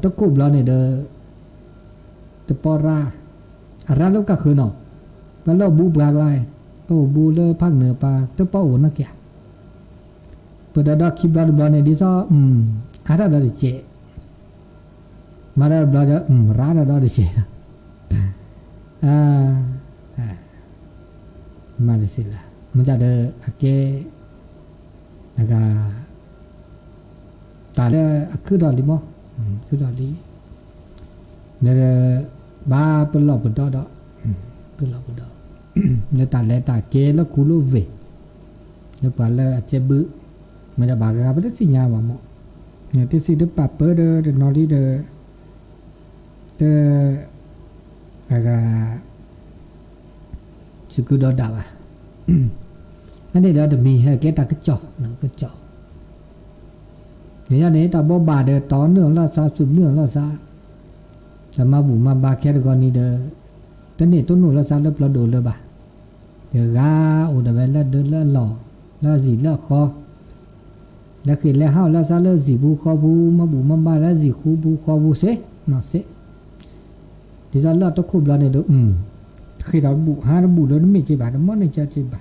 ตะกุบเราเนี่ยเด้อตะปอราอะไรแล้วก็คือเนาะแล้วเราบูบกาไลโอ้บูเลภาคเหนือปาตะปอโอนักแก่เปิดดอกคิบลาบลาเนี่ยดิซออะไรเราจะเจมาได้บลาจะร้านเราจะเจมาได้สิละมันจะเด้อโอเคแล้วก็ตาเลยคือดอลลิมั้งคือดอลลิเนี่ยบ้าเป็นหลอกเป็นดอเป็นหลอกเป็นดอเนี่ยตาเลยตาเกแล้วกูรู้เวเนี่ยป่าเลยเจ็บบื้อมันจะบากกันไปได้สิญาว่ามั้งเนี่ยที่สิเดปะเปิดเดนอลีเดอะไรสุกุดอดาวะอันนี้เดี๋ยวจะมีให้เกตากระจอกเนาะกระจอกเนี่ยเนี่ยตาบ่บาเดต่อเนื่องละซาสืบเนื่องละซาแต่มาบุมาบาแค่ก่อนนี้เด้อตอนนี้ต้นนู้นละซาเลิบละโดนเลยบ่เดี๋ยวกาโอ้เดี๋ยวละเดินละหล่อละสีละคอแล้วคือละห้าวละซาละสีบูคอบูมาบุมาบาละสีคูบูคอบูเสเนาะเสดิซาละตะคุบละเนี่ยเด้อคือเราบุหาเราบุเดินไม่เจ็บบ่มันไม่เจ็บบ่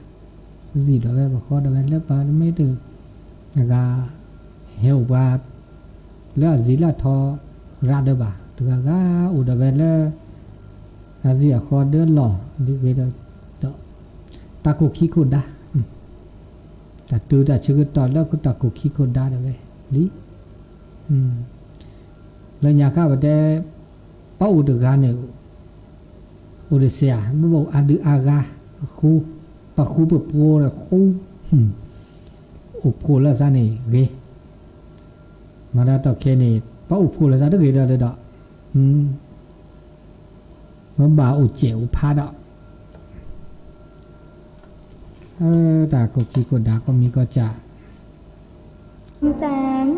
สีเดี๋ยวแบบคอเดี๋ยวละปาไม่ตื่นแล้วก็เฮลบาแล้วสิละทอราดบาตกกาอุดเวลอาเซียคอเดินหล่อดิเวดตะกุคิคุดาแต่ตัวแต่ชื่อตอนแล้วก็ตะกุคิคุดาเด้อดิแล้วยาข้าว่าแต่ป้าอุดกาเนี่ยอุดเสียไม่บอกอันดืออากาคูปะคูปะโปเลยคูอุปโภแล้วซะนี่เกมาได้ต่อแค่นี้ป้าอุปโภแล้วซะได้เกได้เลยดอกมันบ่าอุเจียวพาดอกแต่ก็คิดก็ด่าก็มีก็จะ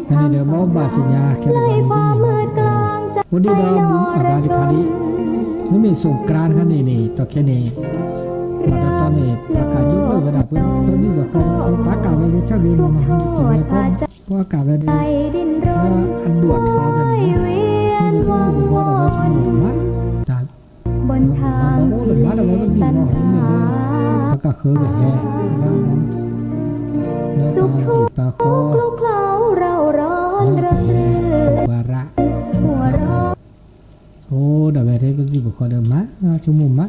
อันนี้เดี๋ยวบอกบาสิญญาแค่ตอนนี้ที่มีวันนี้เราบุญอะไรที่คดีไม่มีสงกรานต์กันนี่ต่อแค่นี้มาตอนนี้ประกาศยุบเลยเวลาเพื่อนที่ว่าเขาประกาศไว้ช่างดีมาให้จะไม่พ้นเพราะประกาศไว้ดีอันด่วนเขาจะนี่ที่มีผู้อยู่ก็ต้องทำหนุนละแต่บนทางหรือว่าแต่ว่าสิ่งของนี่เลยประกาศเคยกับแห่แล้วสุขทุกข์คลุกเคล้าเราร้อนระเรื่อวาระหัวเราะโอ้แต่แบบนี้เป็นสิ่งบุคคลเดิมมะชั่วโมงมะ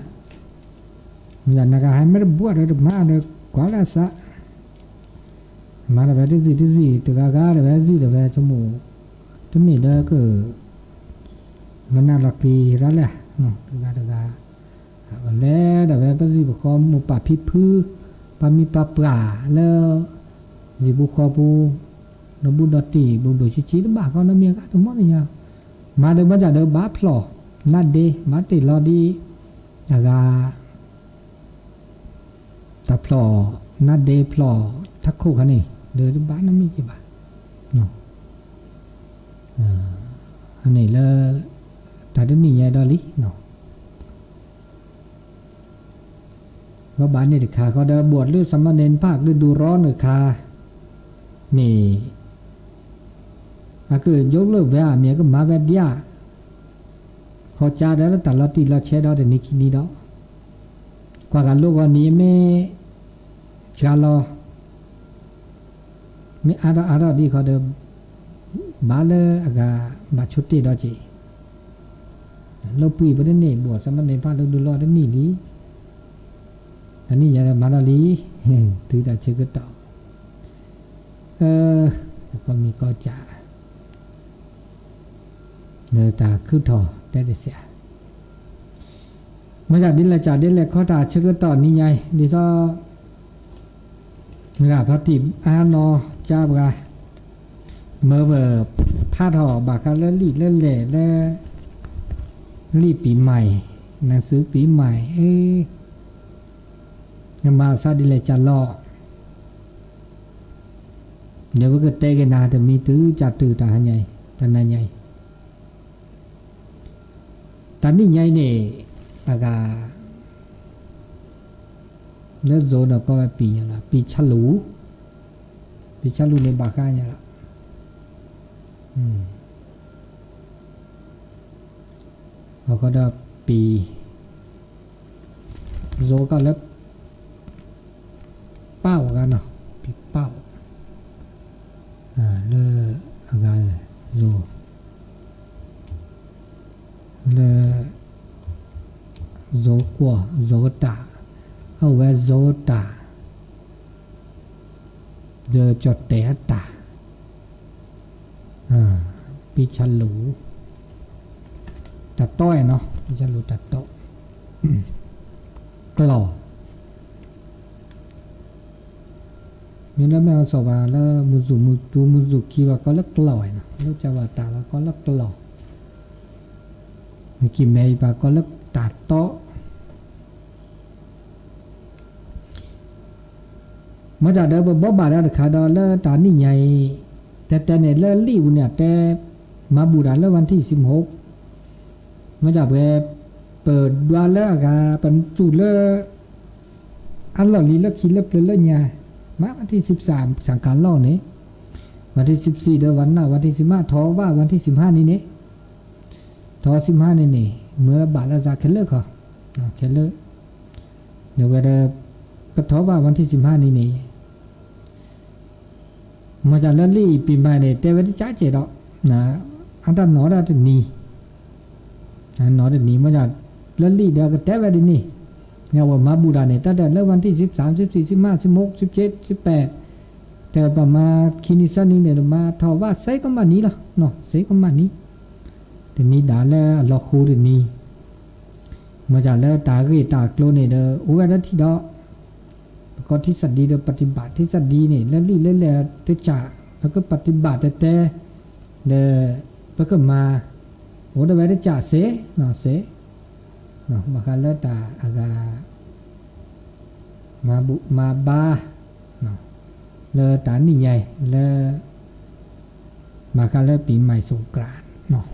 อย่างนักให้ไม่ได้บวชเลยมาเลยกว่าละซะมาแล้วแบบที่ตัวกาเลยแบบที่ตัวแบบชั่วโมงที่มีเด็กก็มันน่ารักดีแล้วแหละตัวกาแล้วแต่แบบที่บุคคลมุปะพิพือปามีปะปลาแล้วสิบุคคลปูนบุดตีบุโดชิๆบ้าก็น้ำเมียกันทั้งหมดเนี่ยมาเดินมาจากเดินบ้าพลอนัดเดมาติลอดีอะไรตาพลอนัดเดพลอทักคู่กันนี่เดินบ้านน้ำมีกี่บาทเนาะอันนี้เลยแต่เดี๋ยวนี้ยายดอลลี่เนาะว่าบ้านนี่เด็กขาเขาเดินบวชหรือสมณเณรภาคหรือดูร้อนหรือขานี่คือยกเลิกเวลาเมียก็มาแบบเดียเขาจ่าได้แล้วแต่เราตีเราเช็ดเราแต่นี่คิดนี่ดอกกว่ากันลูกวันนี้ไม่ชาลอไม่อาราดีเขาเดิมบาเลอากาบาชุดตีดอจีเราปีประเด็นนี่บวชสมณเณรภาคเราดูรอได้นี่นี้อันนี้อย่ามาดาลีถือแต่เชื่อต่อก็มีก็จ่าเนื้อตาคือถอได้เสียเมื่อจากดินละจ่าดินละข้อตาเชื่อต่อนี่ไงดิซอเมื่อพระติอานอจ้าบกาเมื่อผ้าถอบากาแล้วรีดเล่นเล่แล้วรีปีใหม่หนังสือปีใหม่มาซาดินละจ่าล่อเดี๋ยวก็เตะกันนาแต่มีตื้อจัดตื้อตาใหญ่ตาหน้าใหญ่ตานี่ใหญ่เนี่ยอากาเนื้อโซนก็ไปปีอย่างละปีฉลูในบาก้าอย่างละ เราก็ได้ปีโซก็แล้วเป้ากันเนาะปีเป้าเลออาการโซเลอโซกัวโซตาเอาไว้โซตาเดอจดเตะตาปีชันหลูตัดต้อยเนาะปีชันหลูตัดโตกล่อมีแล้วแมวสวาแล้วมุซุคีว่าก็เลิกกล่อยนะแล้วจะว่าตาว่าก็เลิกกล่อมีกิมเมย์ว่าก็เลิกตัดโตเมื่อจากเดิมบ่บาดแล้วขาดแล้วตานี่ใหญ่แต่เนี่ยเลิกรีบเนี่ยแต่มาบูดาแล้ววันที่16เมื่อจากเปิดดวแล้วก็เป็นจุดเลอันหล่อลีแล้วคิดเล็บเลยเนี่ยมาวันที่13สังการเล่านี้วันที่14เดือนวันน่ะวันที่15ทอว่าวันที่15นี่ทอ15นี่เมื่อบาทแล้วจะเคลเลอร์เขาเคลเลอร์เดี๋ยวเวลาก็ทอว่าวันที่15นี่มาจากเรื่องลี่ปีใหม่เนี่ยแต่วันที่จ้าเจ๋ดอกนะอันนั้นหนอได้ถึงนี้หนอได้นี้มาจากเรื่องลี่เดี๋ยวก็แต่วันนี้เนี่ยว่ามาบูดาเนี่ยตั้งแต่เริ่มวันที่13 14 15 16 17 18แต่ประมาณคินิสันนี่เนี่ยมาทว่าใส่ก็มานี้ละเนาะใส่ก็มานี้แต่นี้ด่าแล้วล็อกคูเดี๋ยวนี้มาจากแล้วตาเกยตากโลเนี่ยเด้อโอ้ยนั่นที่ดอกก็ที่สัตว์ดีเด้อปฏิบัติที่สัตว์ดีเนี่ยแล้วลี่แล้วเตจ่าแล้วก็ปฏิบัติแต่เด้อแล้วก็มาโอ้ได้ไว้ได้จ่าเสเนาะเสเนาะมาคันแล้วตาอากามาบาเนาะเลอตานี่ใหญ่เลอมาคันแล้วปีใหม่สงกรานต์เนาะ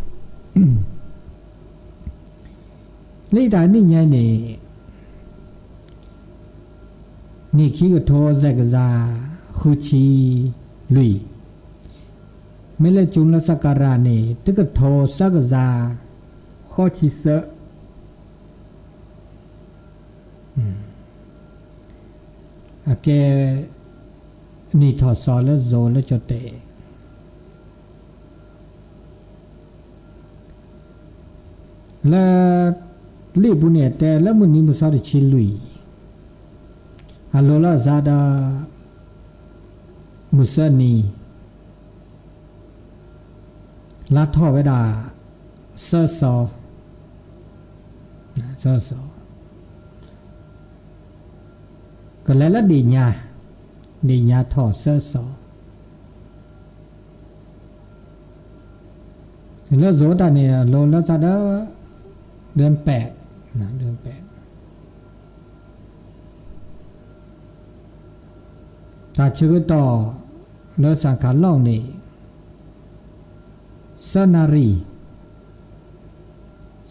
เลยตานี่ใหญ่นี่ขี้ก็โทแซกซาคูชีลุยไม่เลยจุนละสักการะนี่ตึกโทสักซาข้อชีเสแกนี่ทอสอแล้วโซแล้วจดเตแล้วรีบบุญเนี่ยแต่แล้วมันนี่มุสาดิชิลุยฮัลโหลละซาดามุสานีลาทอเวดาเซซอก็แล้วดีญาทอเซซอแล้วโซดาเนี่ยโลละซาดาเดือน8นะเดือน8ตาชื่อต่อเลือสังขารเล่านี่สนารี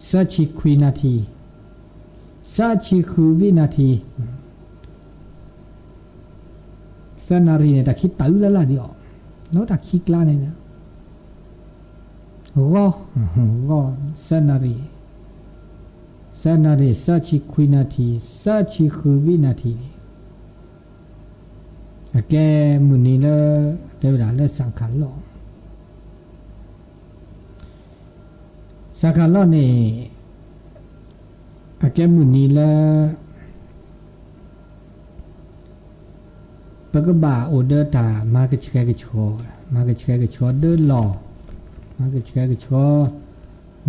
สัชิคุยนาทีสัชิคุวินาทีสนารีเนี่ยตาคิดตื้อแล้วล่ะดิอ๋อแล้วตาคิดล้าเนี่ยนะก็สนารีสัชิคุยนาทีสัชิคุวินาทีแกมุนีละเดี๋ยวด่าละสังขารหลอกสังขารหลอกนี่แกมุนีละปกบ่าโอเดอร์ตามากระเชกระชอเดินหล่อมากระเชกระชอ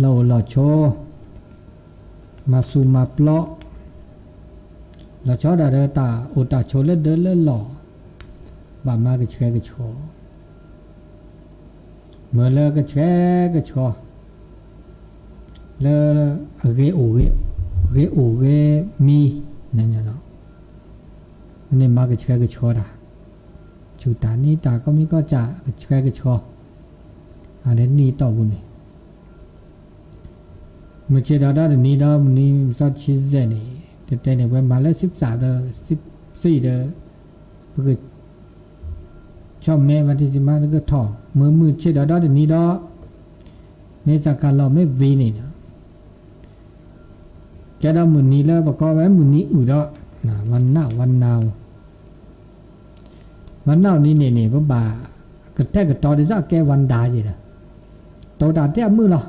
หล่อโชมาสูมาปลอกหล่อชอดาเดอร์ตาโอตาโชเล่เดินเล่นหล่อบามากระเชกระชอเมื่อเลิกกระเชกระชอเลิกเกโอเกมีนั่นเนาะอันนี้มากระเชกระชอดาจุดตานี้ตาก็มีก็จะกระเชกระชออันนี้ต่อบุญนี่เมื่อเช้าได้นี่ได้มันนี่สักชิดเจนี่แต่เนี่ยวันมาแล้ว13เดือน14เดือนเพื่อชอบแม่วันที่15แล้วก็ถอดมือเช้าได้นี่ได้เมื่อจากการเราไม่วีนี่นะ จะได้มือนี้แล้วประกอบไว้มือนี้อุดะนะวันหน้าวันนาววันนาวนี่เนี่ยพระบากระแทกกระตอได้สักแกวันดาจีนะโตดาเตะมือหรอ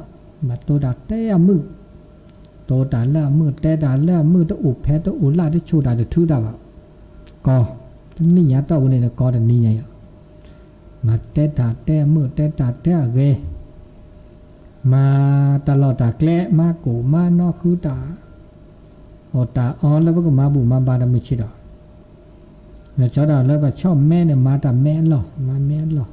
มาโตดาเตะมือโตดาแล้วมือเตะดาแล้วมือตะอุแพ้ตะอุล่าได้ชูดาได้ทื่อดาวก็นี่ยาต่อวันนี้นะก็แต่นี่ไงมาเตะดาเตะมือเตะดาเตะเวมาตลอดตาแกล้มากูมานอกคือตาโอตาอ๋อแล้วก็มาบุมาบาดไม่ชิดอ่ะแล้วชอบแล้วก็ชอบแม่เนี่ยมาแต่แม่หล่อมาแม่หล่อ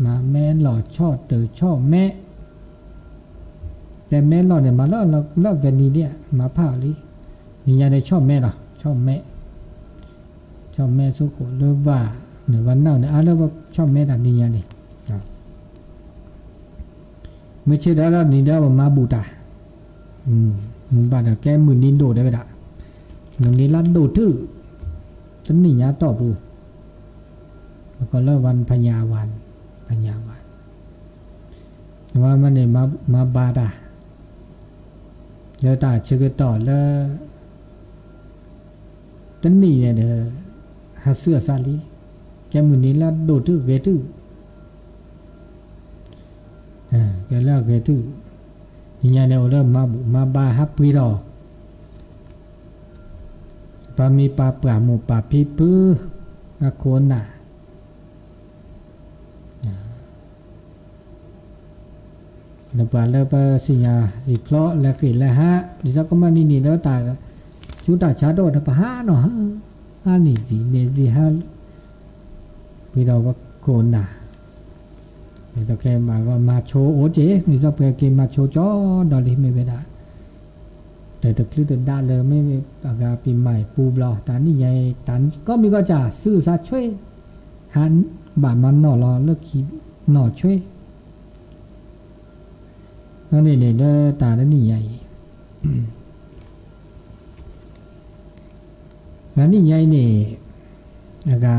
มาแม่หล่อชอบเตอชอบแม่แต่แม่หล่อเนี่ยมาแล้วเวนีเนี่ยมาผ่าลินี่ยังได้ชอบแม่หรอชอบแม่สุโขเลิกว่าเนี่ยวันนั้นเนี่ยแล้วว่าชอบแม่แต่นี่ยังนี่ไม่ใช่แล้วนี่ได้ว่ามาบูตามึงบ้านแกมือนินโดได้ไหมล่ะหนึ่งนี้ลัดโดทื่อฉันนี่ยาต่อปูแล้วก็เลิกวันพญาวันว่ามันเนี่ยมาบาดาเดี๋ยวตาเชื่อต่อแล้วฉันนี่เนี่ยเด้อหาเสื้อซาลีแกมือนี้ลัดโดทื่อเกทื่อแกแล้วเกทื่อยังเนี่ยเริ่มมาบาฮับวีรอปามีปาปราหมูปาพิพื้อาโคนน่ะแล้วปาแล้วปาสิญาสิเคราะห์แล้วกิแล้วฮะดิฉันก็มานี่แล้วตาชุดตาชาโดนะปะฮะเนาะฮะนี่สิเนสิฮะวีรอว่าโคนน่ะนี่ตะแกมาก็มาโชว์โอเจนี่จะไปเกมมาโชว์จอดอลลี่ไม่ได้แต่ตะคลื่นด้านเลยไม่ปากกาปีใหม่ปูบลอแต่นี่ใหญ่ตันก็มีก็จะซื้อซะช่วยหันบาทมันหน่อรอเลิกคิดหน่อช่วยนั่นนี่เด้อตาแล้วนี่ใหญ่แล้วนี่ใหญ่นี่ปากกา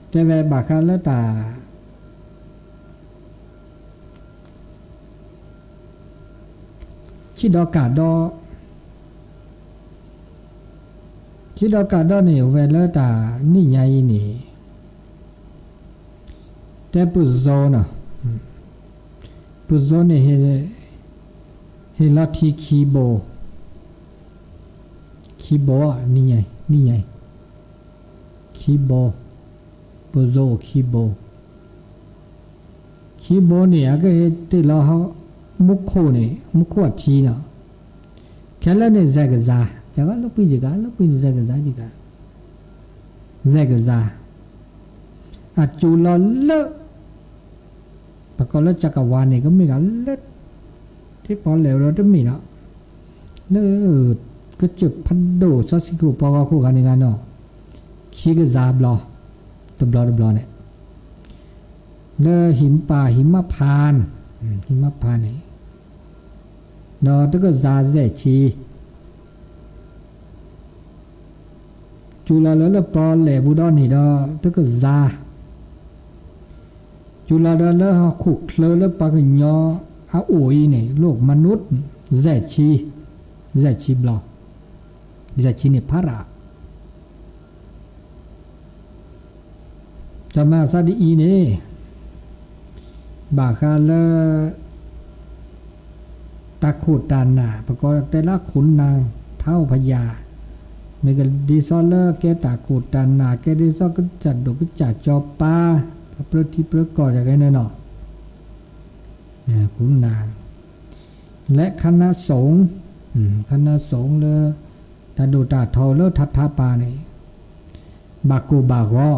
แต่แบบบาคันแล้วตาชิดอกาดอนี่เวลาตานี่ใหญ่นี่แต่ปุโซนะปุโซนี่เฮลาทีคีโบนี่ใหญ่คีโบปุโซคีโบนี่อะก็ติลาฮมุขโคนี่มุขโคทีนะแค่แล้วเนี่ยแซกซาจากลูกปีจิกาลูกปีแซกซาจิกาแซกซาอะจูลอเลปะกอลจักรวาลนี่ก็มีกันเลที่พอแล้วเราจะมีเนาะเนอก็จุดพันโดซอสิกูปอกคู่กันนี่กันเนาะคีกซาบลอตบลอเนี่ยเนอหิมพานนี่เนาะตะก็ซาเซชีจูลาแล้วปอแหลบูดอนนี่เนาะตะก็ซาจูลาแล้วขุกแล้วปากญออาโอยนี่โลกมนุษย์เซชีบลอเซชีนี่พาราจะมาซาดีอีนี่บาคาเลตาขุดตาหนาประกอบแต่ละขุนนางเท่าพญาไม่กันดีซอลเลอร์แกตาขุดตาหนาแกดีซอก็จัดดอกก็จัดจอปาพระประทิประกอบอย่างไรเนาะขุนนางและคณะสงฆ์เลยตาดูตาทอแล้วทัตถาปาเนี่ยบากูบากอ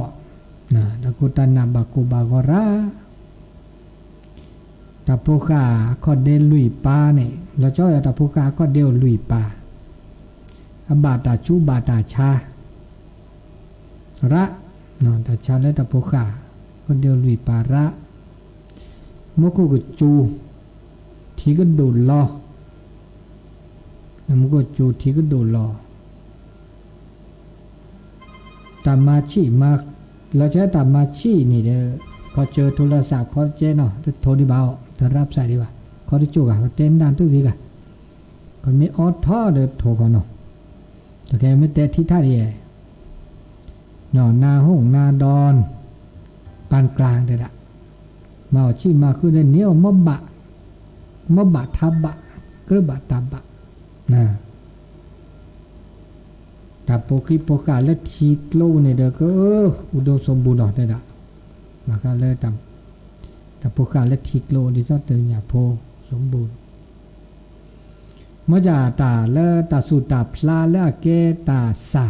ตาขุดตาหนาบากูบากอระตาพุกาก็เดลุยปาเนี่ยเราจ้อยตาพุกาก็เดลุยปาบาตาชูบาตาชาระตาชาและตาพุกาก็เดลุยปาระมุกุกจูทีก็ดูลอมุกุจูทีก็ดูลอตามาชิมาเราใช้ตามาชินี่เด้อ เขาเจอโทรศัพท์เขาเจเนาะโทรดีเบาถ้ารับสายดีกว่าเขาได้จุกอ่ะเต้นด้านตู้วิกอ่ะคนมีออท่อเดือดโทรกันเนาะแต่แกไม่เตะที่ท่าดีเนาะนาห้องนาดอนปานกลางเด็ดอะมาชี้มาคือเนี้ยมบบะทับบะกระบะตับบะนะแต่โปกิโปกาและทีโลเนี่ยเด็กก็อุดมสมบูรณ์หน่อยเด็ดอะมาก็เลยแต่โปกาและทีโลดิฉันเตือนอย่าโพสมบูรณ์เมื่อจะตาเลตาสุตาพลาเลเกตาสา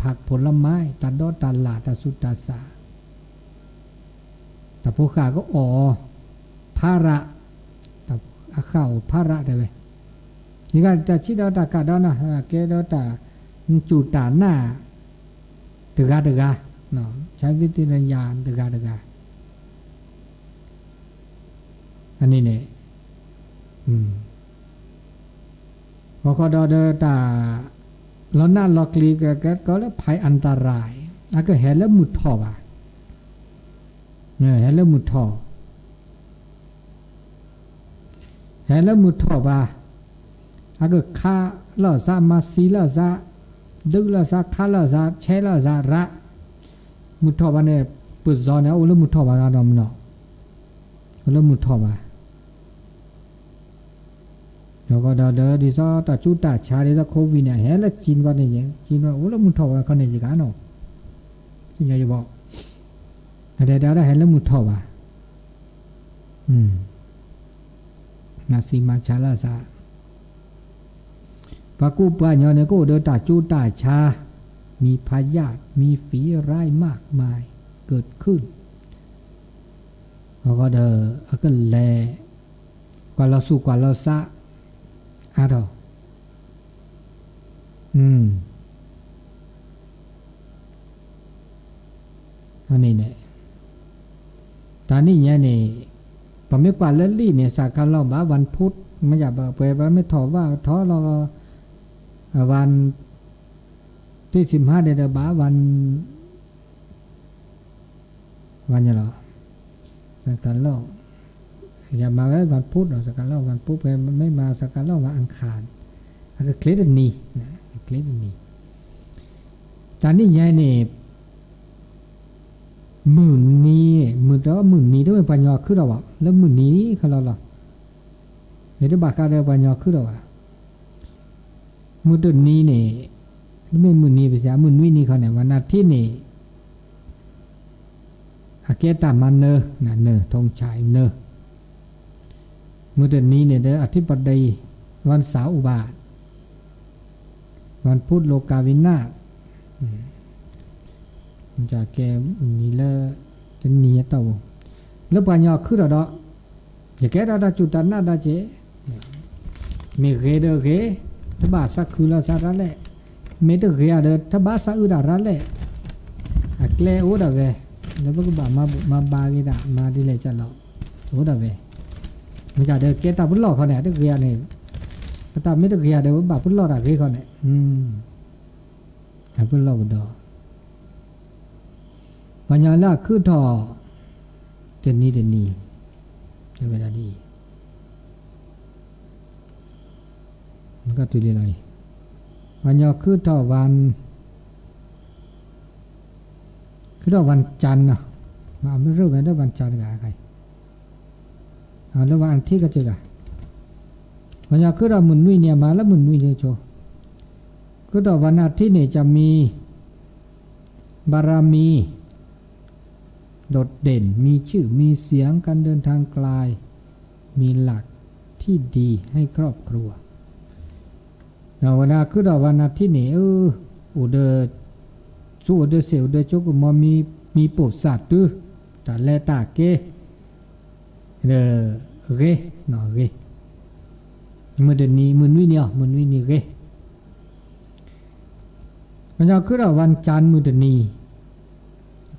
ผักผลไม้ตาดอตาลาตาสุตาสาแต่พวกข้าก็ภาระแต่ข้าวภาระได้ไหมนี่ก็จะชิดเอาตากาดอนะเกดอตาจูตาหน้าตึกาเนาะใช้วิธีญาณตึกาอันนี้เนี่ยพอเขาดอเดอตาแล้วหน้าล็อกลีก็แล้วภัยอันตรายก็เห็นแล้วมุดท่อว่ะเห็นแล้วมุดท่อว่ะก็ฆ่าล่อซามาซีล่อซาดึกล่อซาฆ่าล่อซาแช่ล่อซาระมุดท่อว่ะเนี่ยปุจจอเนี่ยโอ้แล้วมุดท่อว่ะกันเนาะแล้วมุดท่อว่ะแล้วก็เดอดิซอตาจุตาชาดิซอโควิดเนี่ยเห็นแล้วจีนว่าเนี่ยจีนว่าโอ้แล้วมุดท่อว่ะเขาเนี่ยจีกันเนาะที่ยังจะบอกเดี๋ยวได้เห็นแล้วมุดท่อว่ะนาซีมาชาลาซาปากูปะญาเนี่ยก็เดอตาจุตาชามีพยาธิมีฝีร้ายมากมายเกิดขึ้นแล้วก็ก็แลกว่าเราสู้กว่าเราซะดอกอันนี้เนี่ยตอนนี้เนี่ยผมไม่กว่าเล่นลี่เนี่ยสักการเราบ้าวันพุธไม่อยากบอกไปว่าไม่ถอว่าท้อเราวันที่15เดือนบ้าวันยังหรอสักการเราอย่ามาไว้วันพุธหรอกสักการเล่าวันพุธไปไม่มาสักการเล่าวันอังคารก็เคล็ดนี้นะเคล็ดนี้ตอนนี้ยายเนี่ยมือนี้ด้วยปัญญาขึ้นเราอ่ะแล้วมือนี้เขาเราเห็นได้บากาเดียวปัญญาขึ้นเราอ่ะมือตัวนี้เนี่ยไม่มือนี้ไปเสียมือนี้เขาเนี่ยวันอาทิตย์นี่อาเกตามันเนอธงชัยเนอมื่อเดือนนี้เนี่ยอธิบดีวันเสาร์อุบาทวันพุธโลกาวินาศมันจะแกนี่ละจะเนียเต่าแล้วปัญญาคือเราดอกอย่าแกได้จุดตันหน้าได้เจมีเกเดเกถ้าบาสักคือเราสาระแหละไม่ต้องเกเดถ้าบาสักอุดาระแหละแกล้โอ้ดาเวแล้วก็บามาบากีดามาดีเลยจะหลอกโอ้ดาเวมันจะเดินเกตาพุ่งหลอกเขาเนี่ยตัวเกียร์เนี่ยตาไม่ตัวเกียร์เดี๋ยวบาพุ่งหลอกอะไรเขาเนี่ยพุ่งหลอกบุดอปัญญาละคือท่อเดือนนี้จะเวลาดีมันก็ตุลีไรปัญญาคือท่อวันจันทร์นะมาไม่รู้กันด้วยวันจันทร์กับใครแล้ววันที่ก็เจอกันวันนี้คือเราหมุนวิ่งเนี่ยมาแล้วหมุนวิ่งเนี่ยโชคือต่อวันอาทิตย์เนี่ยจะมีบารมีโดดเด่นมีชื่อมีเสียงการเดินทางไกลมีหลักที่ดีให้ครอบครัวแล้ววันนี้คือเราวันอาทิตย์เนี่ยอุเดสู้อุเดเสียวอุเดโจกุมมีปบสัตว์ตื้อแต่แลตาเกเกเนาะเกมือเดือนนี้มือวิเนี่ยมือวินี่เกมันจะคือวันจันทร์มือเดือนนี้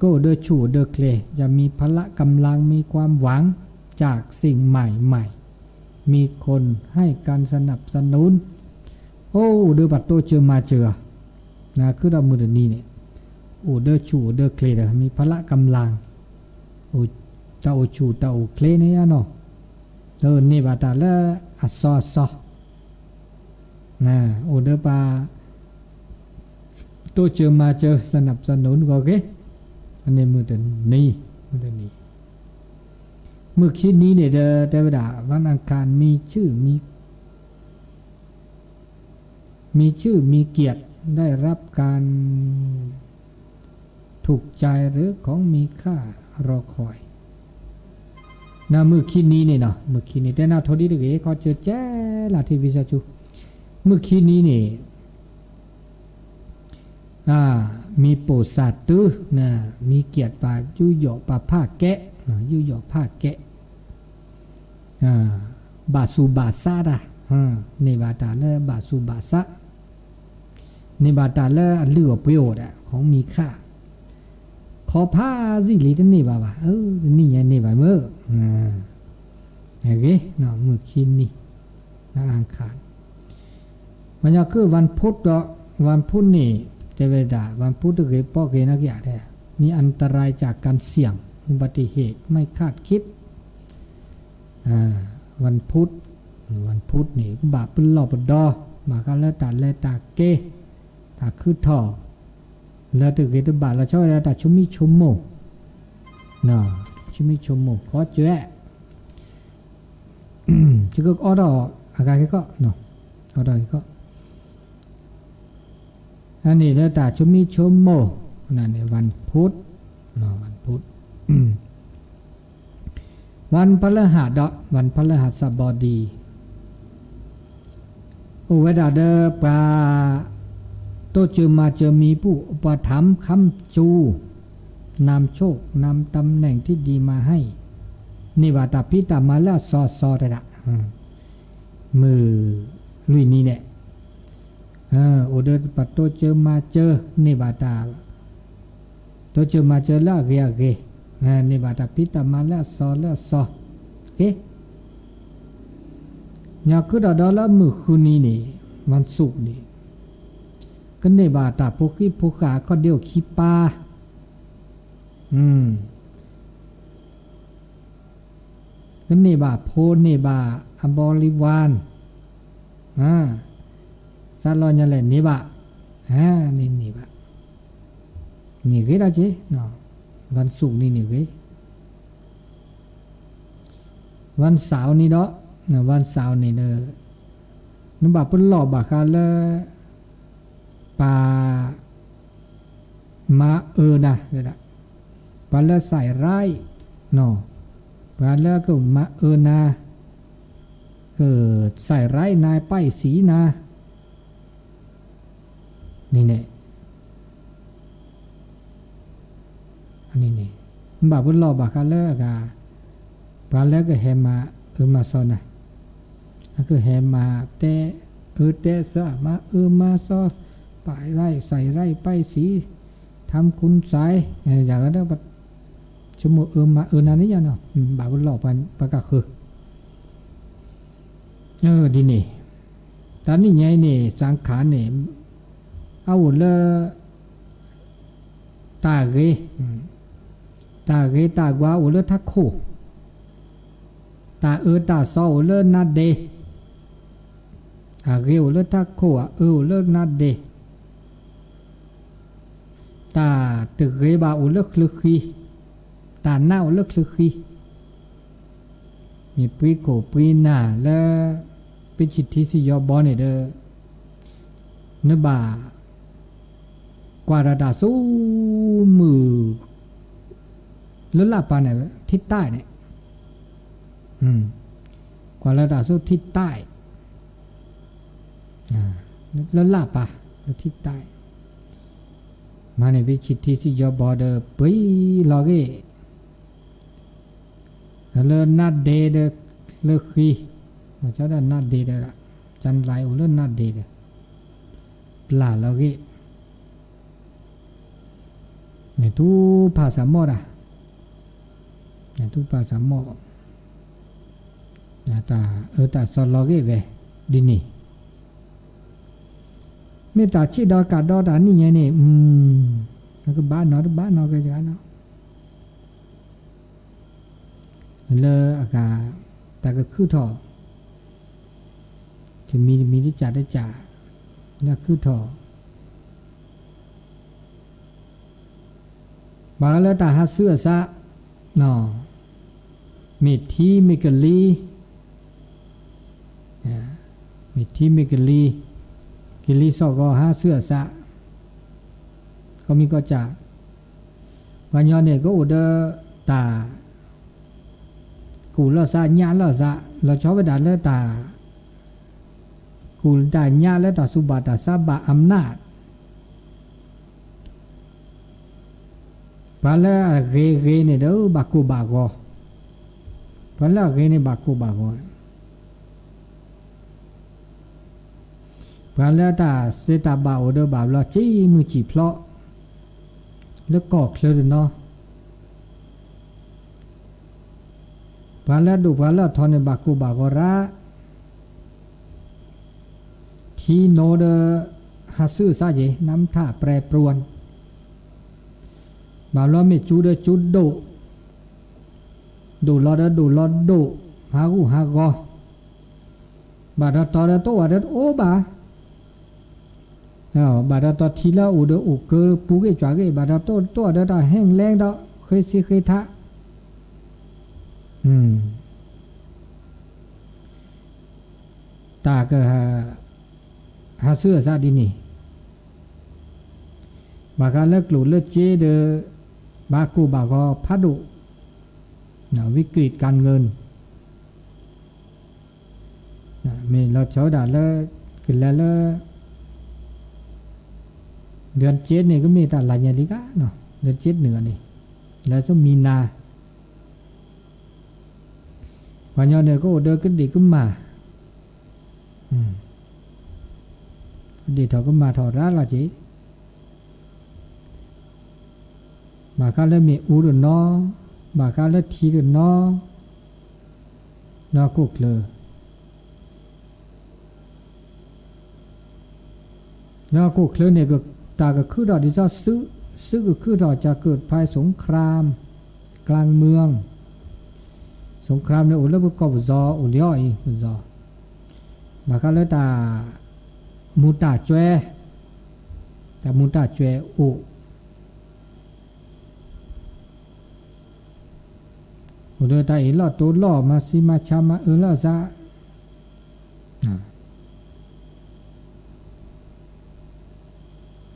ก็เดือชูเดือเคลจะมีพละกำลังมีความหวังจากสิ่งใหม่มีคนให้การสนับสนุนเดือบัตโตเจอมาเจอนะคือมือเดือนนี้เนี่ยเดือชูเดือเคลมีพละกำลัง โอตาโอชูตาโอเคลเนี่ยเนาะเออนี่บาตาละอัสซอซอนะโอเดปาตัวเจอมาเจอสนับสนุนก็เกอันนี้มือเดินนี่มือเดินนี่เมื่อคิดนี้เนี่ยเทวดาวันอังคารมีชื่อมีเกียรติได้รับการถูกใจหรือของมีค่ารอคอยนะมือคิดนี้เนี่ยเนาะมือคิดนี้แต่น่าทดีเด็กเขาเจอแจ้ลาที่วิชาจูมือคิดนี้เนี่ยมีโปรดสัตว์ตื้อนะมีเกียรติป่ายุยอป่าผ้าแกะยุยอผ้าแกะบาสูบาซาดะในบาตาเลบาสูบาซะในบาตาเลเลือประโยชน์ของมีค่าขอผ้าสิลีนั่นนี่บ่านี่ยังนี่บ่าเมื่อโอเคเนาะมือคินนี่นักอังคารมันจะคือวันพุธดอกวันพุธนี่เทวดาวันพุธก็คือป้อเกนักอยากได้มีอันตรายจากการเสี่ยงอุบัติเหตุไม่คาดคิดวันพุธนี่บาปเป็นหลอบดอมากันแล้วตาเกตาคือท่อแล้วตึกเกตบาเราชอบแล้วตาชุมิชุมโมน่ะชุมิชุมโมขอเจ้จะก็ออดอาการก็เนาะออดก็อันนี้แล้วตาชุมิชุมโมนั่นในวันพุธเนาะวันพุธวันพฤหัสวันพฤหัสบดีเวลาเดปาโตเจอมาเจอมีผู้อุปถัมภ์ค้ำจูนำโชคนำตำแหน่งที่ดีมาให้นิวาตาพิตามาแล้วซอได้ละมือลุยนี่เนี่ยโอเดปัตโตเจอมาเจอนิวาตาโตเจอมาเจอแล้วเกนิบาตาพิตามาแล้วซอเกยาคือดอละมือคืนนี้นี่วันศุกร์นี่ก็นิบาตาผู้ขาก็เดียวขี้ปลาก็นิบาโพนิบาอบริวารซาลอนยาแหละนิบานี่นิบานี่ก็ได้เจ้เนาะวันศุกร์นี่เว้ยวันเสาร์นี่เนาะวันเสาร์นี่เนอะนึกว่าเป็นหลอกบาคาเลปามานะเดี๋ยวนะปาเลใส่ไร่เนาะปาเลก็มานะเกิดใส่ไร่นายป้ายสีนะนี่เนี่ยอันนี้นี่บาบุญหล่อบาคาเลกาปาเลก็แฮมามาซอนะก็แฮมาแต่แต่ซะมามาซอป้ายไร่ใส่ไร่ป้ายสีทำคุณสายอย่างนั้นบัดชั่วโมงมานั่นนี่เนาะบาบุญหล่อปากาคือดีนี่ตอนนี้ไงนี่สังขารนี่เอาเลยตาเกตากว่าเลทักโคตาตาซอเลนาเดอาเกเลทักโคเลนาเดตาตึกเกบาเลคลึกขีตาหน้าเลคลึกขีมีปีโกปีหน้าและเป็นจิตที่สิยอบอเนี่ยเด้อเนื้อบากว่าระดับสู้มือแล้วลาปาเนี่ยทิศใต้เนี่ยกว่าระดับสู้ทิศใต้แล้วลาปาแล้วทิศใต้มาในวิชิตที่สิยอบอเดอร์ปีลอเกแล้วนัดเดเดเลคีมาเจ้าได้นัดเดเดละจันไรโอเลนัดเดเดปลาลอเกเนี่ยทุภาษาหมดเนี่ยทุภาษาหมดเนี่ยตาสโลเกเวดินี่เมตตาชีดอกาดอตานี่ไงเนี่ยแล้วก็บ้านนอก็จะเนาะ เลออากาแต่ก็คือถอจะมีที่จ่าได้จ่าน่าคือถอบางแล้วตาหาเสื้อซะเนาะมีที่มีกะลีมีที่มีกะลีกิลีสอก็หาเสื้อซะก็มีก็จ่าวันย้อนเนี่ยก็อุดตากูละซะญาละซะเราชอบไปด่าละตากูด่าญาละตาสุบาตาซาบะอำนาจพอละเรเนี่ยเด้อบักกูบากอพอละเรเนี่ยบักกูบากอพอละตาเสตาบาอุดบาละจี้มือจีเพลาะแล้วก็เคลื่อนเนาะพอละดูพอละทอนในบักกูบากอระทีโนเดฮัสซื้อซะเจน้ำท่าแปรปรวนบาล้อไม่จูเดจูโดดูลอดดูลอดดูหากูหากอบาดตอดตัวดโอบาบาดตอทีละอุดอุเกอปูเกจวาเกบาดตัวดตาแห้งแรงดอกเคยสิเคยทะตาก็หาเสื้อซะดินี่บากาเลิกหลุดเลิกเจเดบากูบากอพัดุวิกฤตการเงินมีเราเฉาด่าเลิกขึ้นแล้วเลิกเดือนเจ็ดนี่ก็มีแต่หลายอย่างดีกะเนาะเดือนเจ็ดเหนือนี่แล้วก็มีนาวันย้อนเนี่ยก็เดินกันดีก็มาดีเท่าก็มาถอดร้านละจีบากาเลมีอูรุนอบากาเลทีรุนนอกุกเลยนอกุกเลยเนี่ยก็ตาก็คือดอกที่จะซื้อก็คือดอกจะเกิดภัยสงครามกลางเมืองสงครามในอุลบุกอบจออุลย่อยอุจอบากาเลตามูตาจวยแต่มูตาจวยอุอุดตาอีลอตัวล่อมาซิมาชามาลอซะ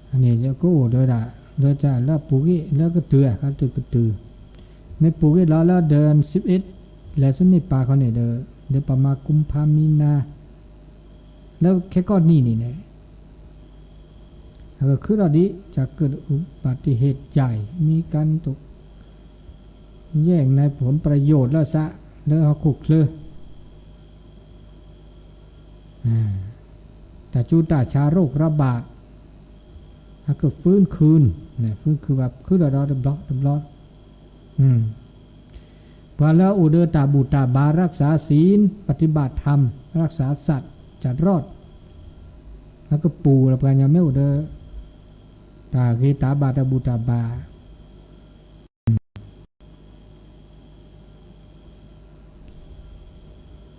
อันนี้เดี๋ยวก็อุดตาเดี๋ยวจะแล้วปุกิแล้วก็เตือก็ตือไม่ปุกิแล้วเดิน11แล้วส่วนนี้ปาเขาเนี่ยเดินประมาณกุมภามีนาแล้วแค่ก้อนนี้นี่แหละก็คือเราดิจะเกิดอุบัติเหตุใหญ่มีการตกแย่งในผลประโยชน์แล้วซะแล้วเขาคุกเลยแต่จูตาชาโรคระบาดถ้าเกิดฟื้นคืนเนี่ยฟื้นคือแบบคือเราดับล็อกพอแล้วอุเดตาบูตาบารักษาศีลปฏิบัติธรรมรักษาสัตว์จัดรอดแล้วก็ปูแล้วกันยังไม่อุเดตาเกตาบาตาบูตาบา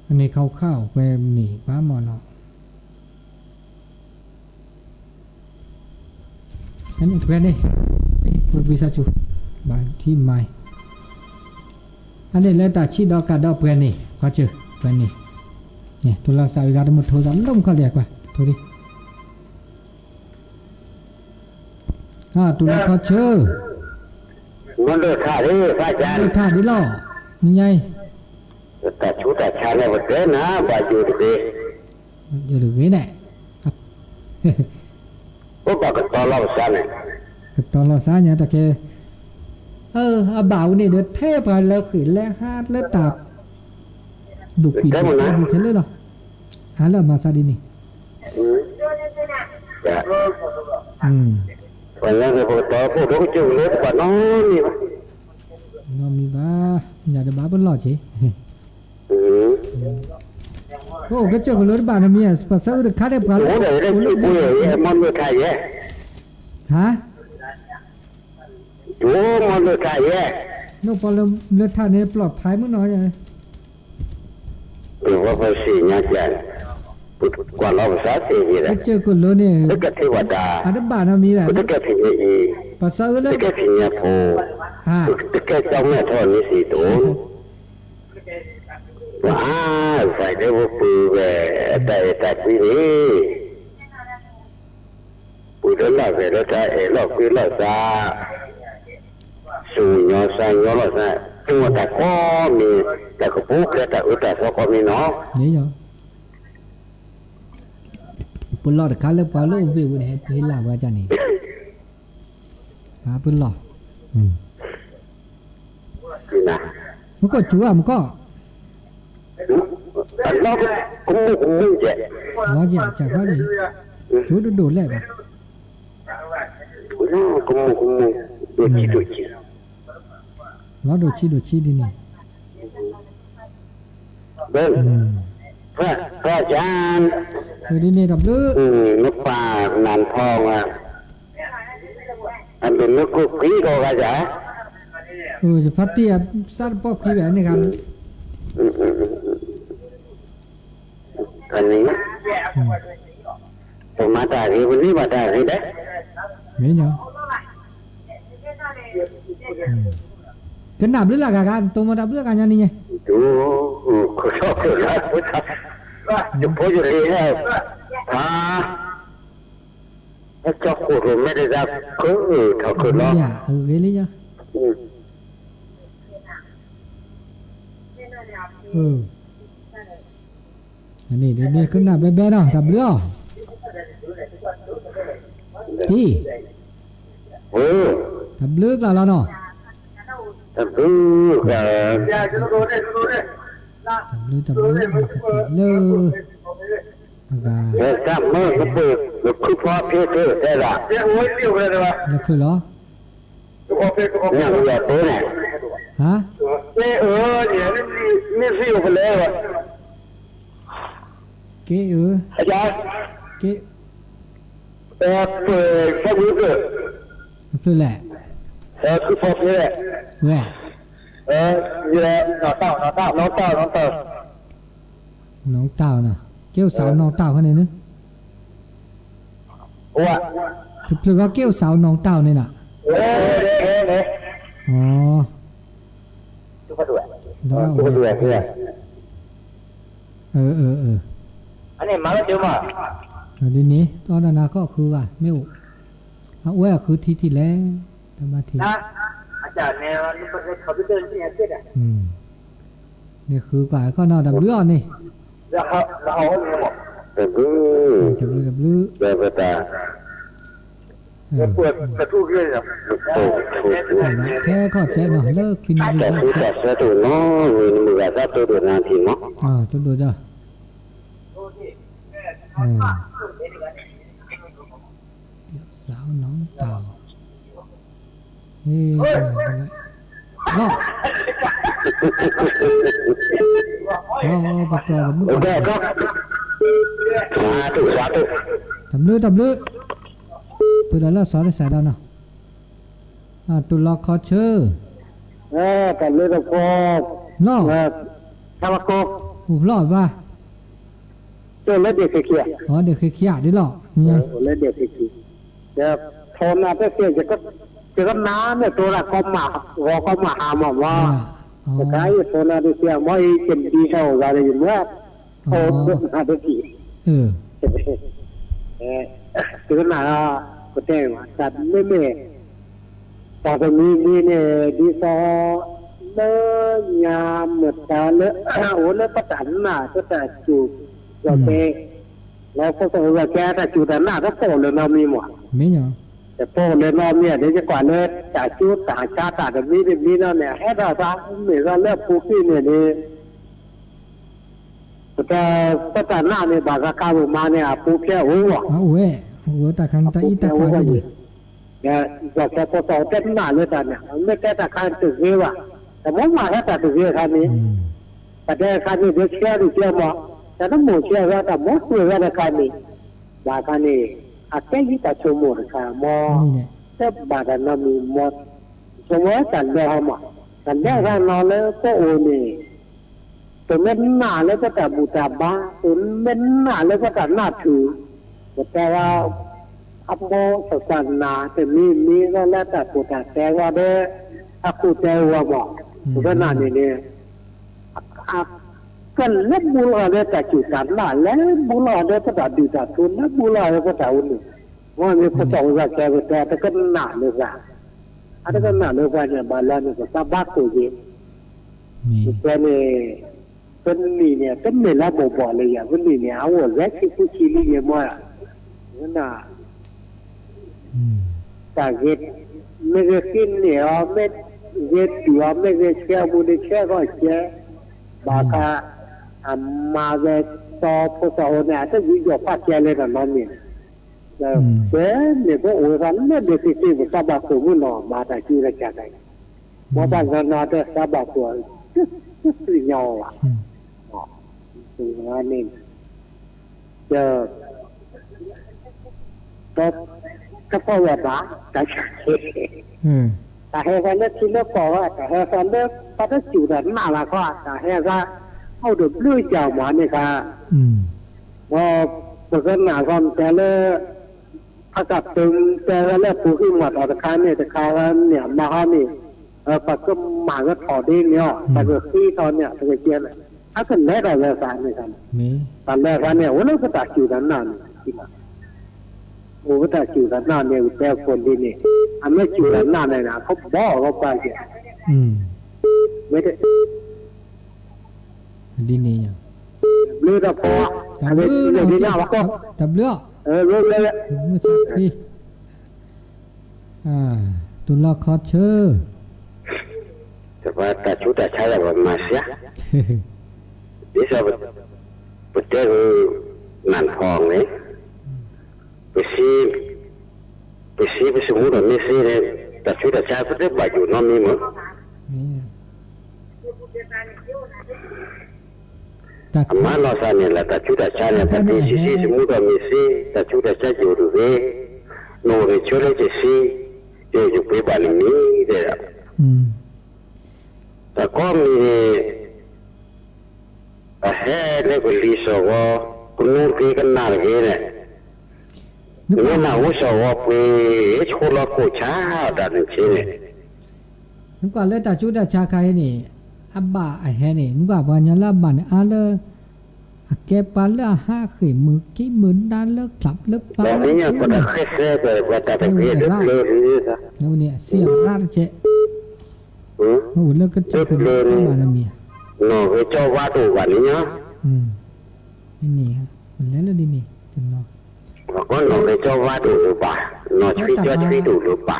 อันนี้ข้าวไปหนีป้าหมอนอันนี้เพื่อนนี่พูดวิสาจุบางที่ใหม่อันนี้เลยตาชีดอกกาดอกเพื่อนนี่ก็เจอเพื่อนนี่เนี่ยตัวเราสายการมุดโทรศัพท์ล้มเขาเรียกว่าโทรดิตัวเราเขาเชื่อมันเลือดท่าดิพระอาจารย์เลือดท่าดิล่อนี่ไงแต่ชุดแต่ชาเนี่ยมันเกินนะบาอยู่ดีอยู่ดูนี่แหละก็บอกกับตอนเราซะเนี่ยกับตอนเราซะเนี่ยแต่แกอาบ่าวนี่เดือดเทพกันแล้วขืนแล้วฮาดแล้วตับดุปีดุเข็นเลยหรอหาแล้วมาซาดินี่วันนั้นเราบอกต่อพวกเราจุ่มเลือดกว่าน้องนี่น้องมีบ้าอย่าจะบ้าเป็นหลอดจีโอ้ก็เจ้าคนรถบ้านมีอ่ะภาษาอื่นคาได้ปลาโอ้เดี๋ยวได้ช่วยปุ้ยมันไม่ใช่แย่ฮะโอ้มันไม่ใช่แย่ นกพอเลือดท่านี้ปลอดภัยมั้งน้อยเลย หรือว่าภาษีญาติปุตกว่าเราภาษาเสียนี่แหละ เจอคนรู้เนี่ย แล้วก็เทวดา อันนั้นบ้านเรามีแหละ แล้วก็พิญญาอี ภาษาอื่นเล แล้ ยว ก็พิญญาโพ ฮะ แล้วก็เจ้าแม่ธรณีสีโตนว้าใส่ได้ว่าปือแหวแต่ปีนี้ปุยเดินหลับเลยแล้วจะหลอกคือหลอกซาสูญญาญอซาจังหวัดตะก้อมีแต่ก็ปุ๊กแต่อุตตะสก็มีเนาะ นี่เหรอปุ่นหลอดขาเล็บปลาเล็บวิวเนี่ยเห็นหลับว่าจันนี่ปุ่นหลอด คือนะ มันก็จั่วมันก็ อันเราก็คุ้มเจ๊ ว่าจะจากเขาดิจั่วโดดๆเลยป่ะ คุ้มดูจี ว่าโดดชี้ดินี่ เบิ้งพระอาจารย์ คือดินี่ดับเลือ นกป่านานทองอ่ะอันเป็นนกกุ๊กกี้ก็กระจา จะพัดเตี้ยสัตว์ปอกขี้แหวนนี่กัน อันนี้ผมมาจากที่วันนี้มาจากที่ไหน ไม่เนาะกันดับเลือดละกันตัวมาดับเลือดกันยังนี่ไง ดูคุณชอบคุณรักคุณทักจะพูดอยู่เลยนะถ้าเจ้าคุณไม่ได้รับก็เท่าคุณเนาะ อย่าเวลี่จ้ะอันนี้เดี๋ยวขึ้นหน้าแบ๊ะๆเนาะดับเลือดที่ดับเลือดแล้วเนาะดับเลือดถ้าเมื่อก็เปิดแล้วคือพอเพื่อได้ละเนี่ยโอ้ยเลี้ยวเลยนะ แล้วคือเหรอ เนี่ยอย่าตัวเนี่ย ฮะ เนี่ยเนี่ยนี่สิอยู่ไปแล้วอ่ะ เก๋อาจารย์ เก๋ เปิดฟังรู้สึก คือแหละ คือพอเพื่อ แหวะ นี่แหละน้องเต่าน้องเต่าน้องเต่าน้องเต่า น้องเต่าน่ะเกี้ยวสาวน้องเต่าเขาเนี่ยนึก ว่า ถือว่าเกี้ยวสาวน้องเต่าเนี่ยน่ะ เนี่ย อ๋อ ทุกคนด้วย ดอก ทุกคนด้วยเพื่อน อันนี้มาแล้วเดี๋ยวมา ทีนี้ตอนนั้นก็คือว่าไม่อุแหวะคือที่แล้วทำมาที นะอาจารย์เนี่ยเขาไปเดินที่ไหนเสร็จอ่ะ นี่คือก่ายก็นอนดับเลือดนี่ แล้วเขาไม่บอกแต่ก็ ดับเลือด เดินไปตาเปิดกระทู้เรื่อยอ่ะ แค่ก็แจ้งเนาะเลิกกินดี แต่คือแต่เสือตัวน้อยมือกับตัวงานทีเนาะ ตัวดูจ้ะสาวน้องเต่าเนาะประกอบมือ โอเคก็ถูกถูก ทำเลือดตัวละสอนได้สายดาวเนาะตุลคอเชอร์ แต่เลือดก็ เนาะ ทำก็ หูรอดป่ะ เจอเลือดเด็กเขี้ย อ๋อเด็กขี้ยดิหรอเนี่ย เลือดเด็กเขี้ยจะทนมาแต่เสียจะน้ำเนี่ยตัวละก็มาหาหมอว่าแต่ใครทนมาแต่เสียไม่เป็นดีเท่าอะไรอย่างเงี้ยโอ้เรื่องมาแต่ทีคือหน้าก็แจ้งว่าจัดไม่ตอนนี้เนี่ยดีซอเนื้อยามหมดตาเนื้อโอ้เนื้อประจันน่ะก็แต่จูเราเองแล้วก็ต้องว่าแกแต่จูแต่หน้าก็โผล่เลยเรามีหมด ไม่เหรอ แต่โผล่เลยเราเนี่ยเดี๋ยวจะกว่าเนื้อจ่าจูต่างชาติต่างแบบนี้เราเนี่ยให้เราซะเหมือนเราเลือกปุ๊บเนี่ยนี่แต่ประจันหน้าเนี่ยบางการมาเนี่ยปุ๊บแค่หัว หัวตาคันตาอีตาควายดิ เนี่ยบอกแกพอต่อเต้นหน้าเลยแต่เนี่ยไม่แก้แต่การตึกเยอะแต่ผมมาแค่แต่ตึกเยอะคันนี้แต่ได้คันนี้เดี๋ยวเชื่อหรือเชื่อมั้งแต่ต้องหมดเชื่อว่าแต่หมดเชื่อว่าในคันนี้บางคันนี้อาจจะยิ่งแต่ชั่วโมงค่ะมอแต่บางคันนั้นมีหมดชั่วโมงกันเดียวมั้ง แต่แรกนอนแล้วก็โอนี่ตัวเม็ดหน้าแล้วก็แต่บูตาบ้าตัวเม็ดหน้าแล้วก็แต่หน้าถือแต่ว่าอัปโมสกันนาแต่มีก็แล้วแต่บูตาแต่ว่าเด้ออากูแต่ว่าบอกตัวนั้นนี่กันเล็บบุลาเด้อแต่จุดกันหน้าแล้วบุลาเด้อก็แต่ดูตาทุนแล้วบุลาเด้อก็แต่อุ่นว่ามีคนจะว่าแกแต่ก็หน้าเลยจ้ะada kan nak lepas ni balan ni sabak tu je. Kan ni kan ni lah bawa le ya. Kan ni awak rek tu cili je moi. Kena. Target megasin ni amet get dua megasia boleh share kau share. Baka amaze to poso ni ada juga pakai le kan ni. Ni pun orang ni definisi sabak tu pun mata curi cakap. Mata kan ada sabak tu, nyawa lah. Ni, jadi, apa wabah? Tak cakap. Tak heran ni cina kau, tak heran ni pada juran malah kau, tak heran. Kau dah beli jauh mana kah? Bukan nak kau terle. อากาศตึงแต่แล้วผู้ที่มาต่อตะการเนี่ยตะการเนี่ยมาเนี่ยปักก็มาก็ถอดได้เนี่ยแต่ก็ที่ตอนเนี่ยตะเกียนถ้าเกิดแรกอะไรสารเนี่ยครับตอนแรกเนี่ยวันนั้นก็ตัดจิวด้านหน้าที่มาโอ้ก็ตัดจิวด้านหน้าเนี่ยแต่คนที่นี่อันไม่จิวด้านหน้าเนี่ยนะเขาบอกเขาไปเนี่ยไม่ได้ดีนี่เลือดพออะไรเรื่องนี้นะวะก็จับเลือดเรื่องเลยมือสักทีตุลาคอเชอร์แต่ว่าแต่ชุดแต่ใช้แบบมาเสียดิฉันไปเจอนันทองเลยไปซีไปสมุนไม่ซีเลยแต่ชุดแต่ใช้ก็ได้บาอยู่น้องมีมั้งอามาเราสานเนี่ยแหละแต่ชุดแต่ใช้เนี่ยแต่ที่ซีสมุนไม่ซีแต่ชุดแต่ใช้อยู่ดูเว้โน่เลยช่วยเลยจะซีเดี๋ยวอยู่ไปบ้านนี้เดี๋ยวแต่ก็มีแห่เล็กลิสวะคุณนุ่งที่กันนาเกเนี่ยนี่น่าวุ้สวะไปชุลกุช้าดันเชเนี่ยนึกว่าเล่นแต่ชุดแต่ชาใครนี่อับบ่าแห่นี่นึกว่าวันยันละบันอาเลแกปาเลห้าขีมือกี้มือด้านเลิกขับเลิกปาแล้วนี่ก็ได้แค่เสียไปว่าแต่เป็นเรื่องเลยนู่นเนี่ยเสียงราดเจ๊โอ้เลิกก็จะเป็นมาแล้วเมียโน่ไปเจ้าว่าตัววันนี้เนาะไม่มีครับมันแล้วดีนี่จนเนาะก็โน่ไปเจ้าว่าตัวหรือเปล่าโน่ช่วยเจ้าช่วยดูหรือเปล่า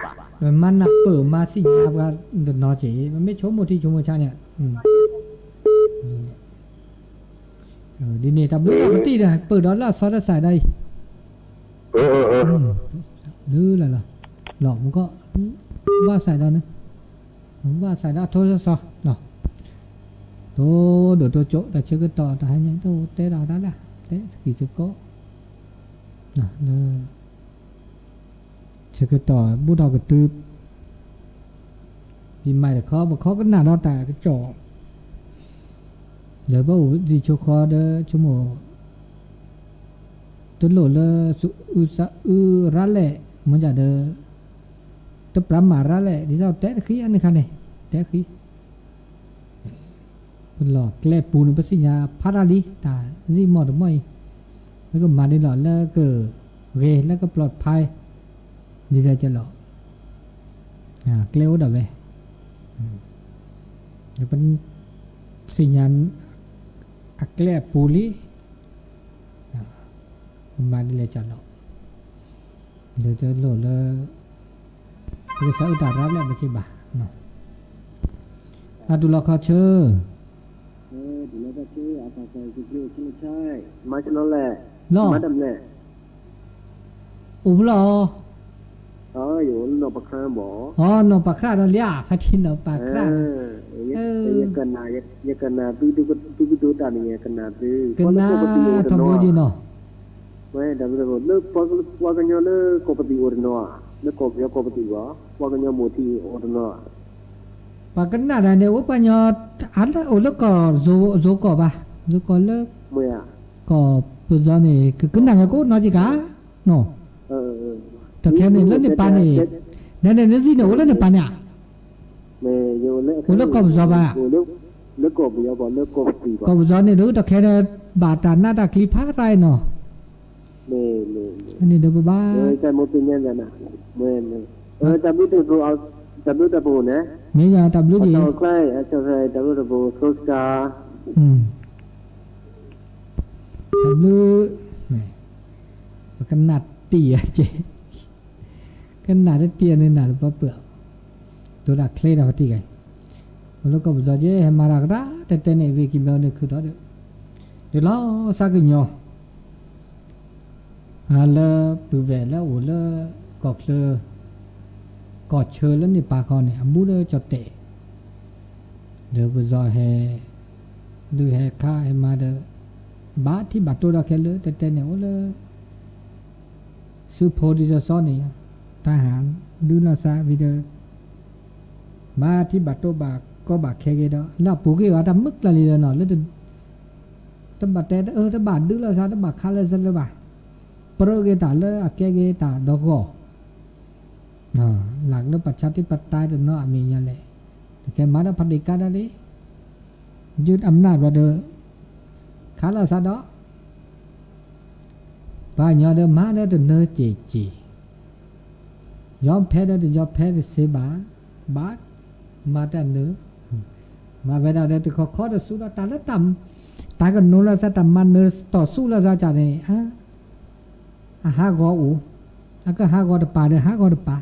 มันนักเปิดมาสิยาว่าเดินนอเจ๋มันไม่ชมโมที่ชมโมชาเนี่ยดีนี่ทำเรื่องปกติเลยเปิดดอลลาร์ซอสใส่ได้ลืออะไรล่ะหลอกมันก็ว่าใส่ได้นะว่าใส่ได้โทรศัพท์เนาะโตเดี๋ยวตัวโจแต่เชื่อก็ต่อแต่ให้ยังโตเตะดาวได้ละเตะสกีสก็น่ะเนอเชื่อก็ต่อบูดอกกระตือปีใหม่แต่เขาก็หนาดอแต่ก็จ่อเดี๋ยวว่าดีโชคอเด้อชั่วโมงตัวโหลเลยรัลเล่มันจะเด้อตัวปรำมารัลเล่ที่เราเตะขี้อันนี้คันเนี่ยเตะขี้เป็นหลอกแกล้ปูนเป็นสิญญาพาราลีตาจีหมอดไม่แล้วก็มาได้หลอดแล้วก็เรแล้วก็ปลอดภัยนี่จะหลอกเกลียวดับเลยเดี๋ยวเป็นสิญญาอักเล่ปูลีมาได้เลยจะหลอกเดี๋ยวจะโหลดแล้วก็ใช้อุตารับแล้วไม่ใช่บ้าเนาะดูละครเชื่อดูแล้วก็ชื่ออาตาใจคือไม่ใช่มาจากนั่นแหละมาดำแหละอุ้มหรออยู่นอปคราบนอปคราเราเรียกพัทินนอปครายังกันนาดูตานี่กันนาดูกันนาทำบุญเนาะไม่ดำเลยเลิกพอว่ากันยอเลิกกบฏีโอรนอเลิกกบยอกบฏีวะว่ากันยอโมทีโอรนอ ปากันหน้าได้เนี่ยว่าปัญญาอันละโอ้แล้วก็โซก็ป่ะโซก็เลิก เมื่อ ก็ปุจจานี่คือกันหน้าก็น้อยจีกาเนาะ เออ แต่แค่นี้แล้วในปานนี่เนี่ยสิเนี่ยโอ้แล้วในปานเนี่ย เมื่ออยู่เลิก โอ้แล้วก็ปุจจาป่ะ เลิกกบอย่าบอกเลิกกบปีก่อ ก็ น ปุจจานี่รู้แต่แค่บาตาหน้าตาคลิปพาไรเนาะ เมื่อ อันนี้เดี๋ยวบ้า แต่โมเป็นยังไงนะเมื่อแต่ไม่ถึงเอาแต่ไม่แต่ปูนะ เมียตับรู้ดี ต่อใกล้จะใครแต่ไม่แต่ปูโซกา ตับรู้กันหนัดเตี้ยเจกันหนัดเตี้ยเนี่ยหนัดเปล่าตัวดักเคล็ดเอาที่ไงแล้วก็ปุจจาเจให้มารากระแต่เนี่ยเวกิมเอาเนี่ยคือตัวเดี๋ยวเราสักหน่อยฮัลโหลปุ๊บเวลาโอ้ละกอกเลยกอดเชอแล้วนี่ปากเขาเนี่ยบูเลยจดเตะเดี๋ยวปุจจาให้ดูให้ข้าให้มาเด้อบาที่บาตัวเราแค่เลยแต่เนี่ยโอ้ละซื้อโพดีจะซ้อนนี่ทหารดูน่าซาวิดีโอบาที่บาตัวบาก็บาแค่เกดน่าปุ๊กว่าทำมึกละลีเลยเนาะแล้วถ้าบาแต่ถ้าบาดูละซาถ้าบาข้าเลยสักเลยบาโปรเกตาเลยอาแค่เกตาดอกก็หลักแล้วประชาธิปไตยเดินเนาะมีอย่างไรแต่แกมาได้พันธิการได้ยึดอำนาจว่าเด้อข้าละซาดอป่าญาเด้อมาเด้อเนื้อจียอมแพ้ได้ยอมแพ้ได้เสียบามาแต่เนื้อมาเวลาเด้อข้อเด้อสู้ตาละต่ำตาก็นู้นละซะต่ำมันเนื้อต่อสู้ละซะจ่าเนี่ยหากออูก็หากอเดป่าเด้อหากอเดป่า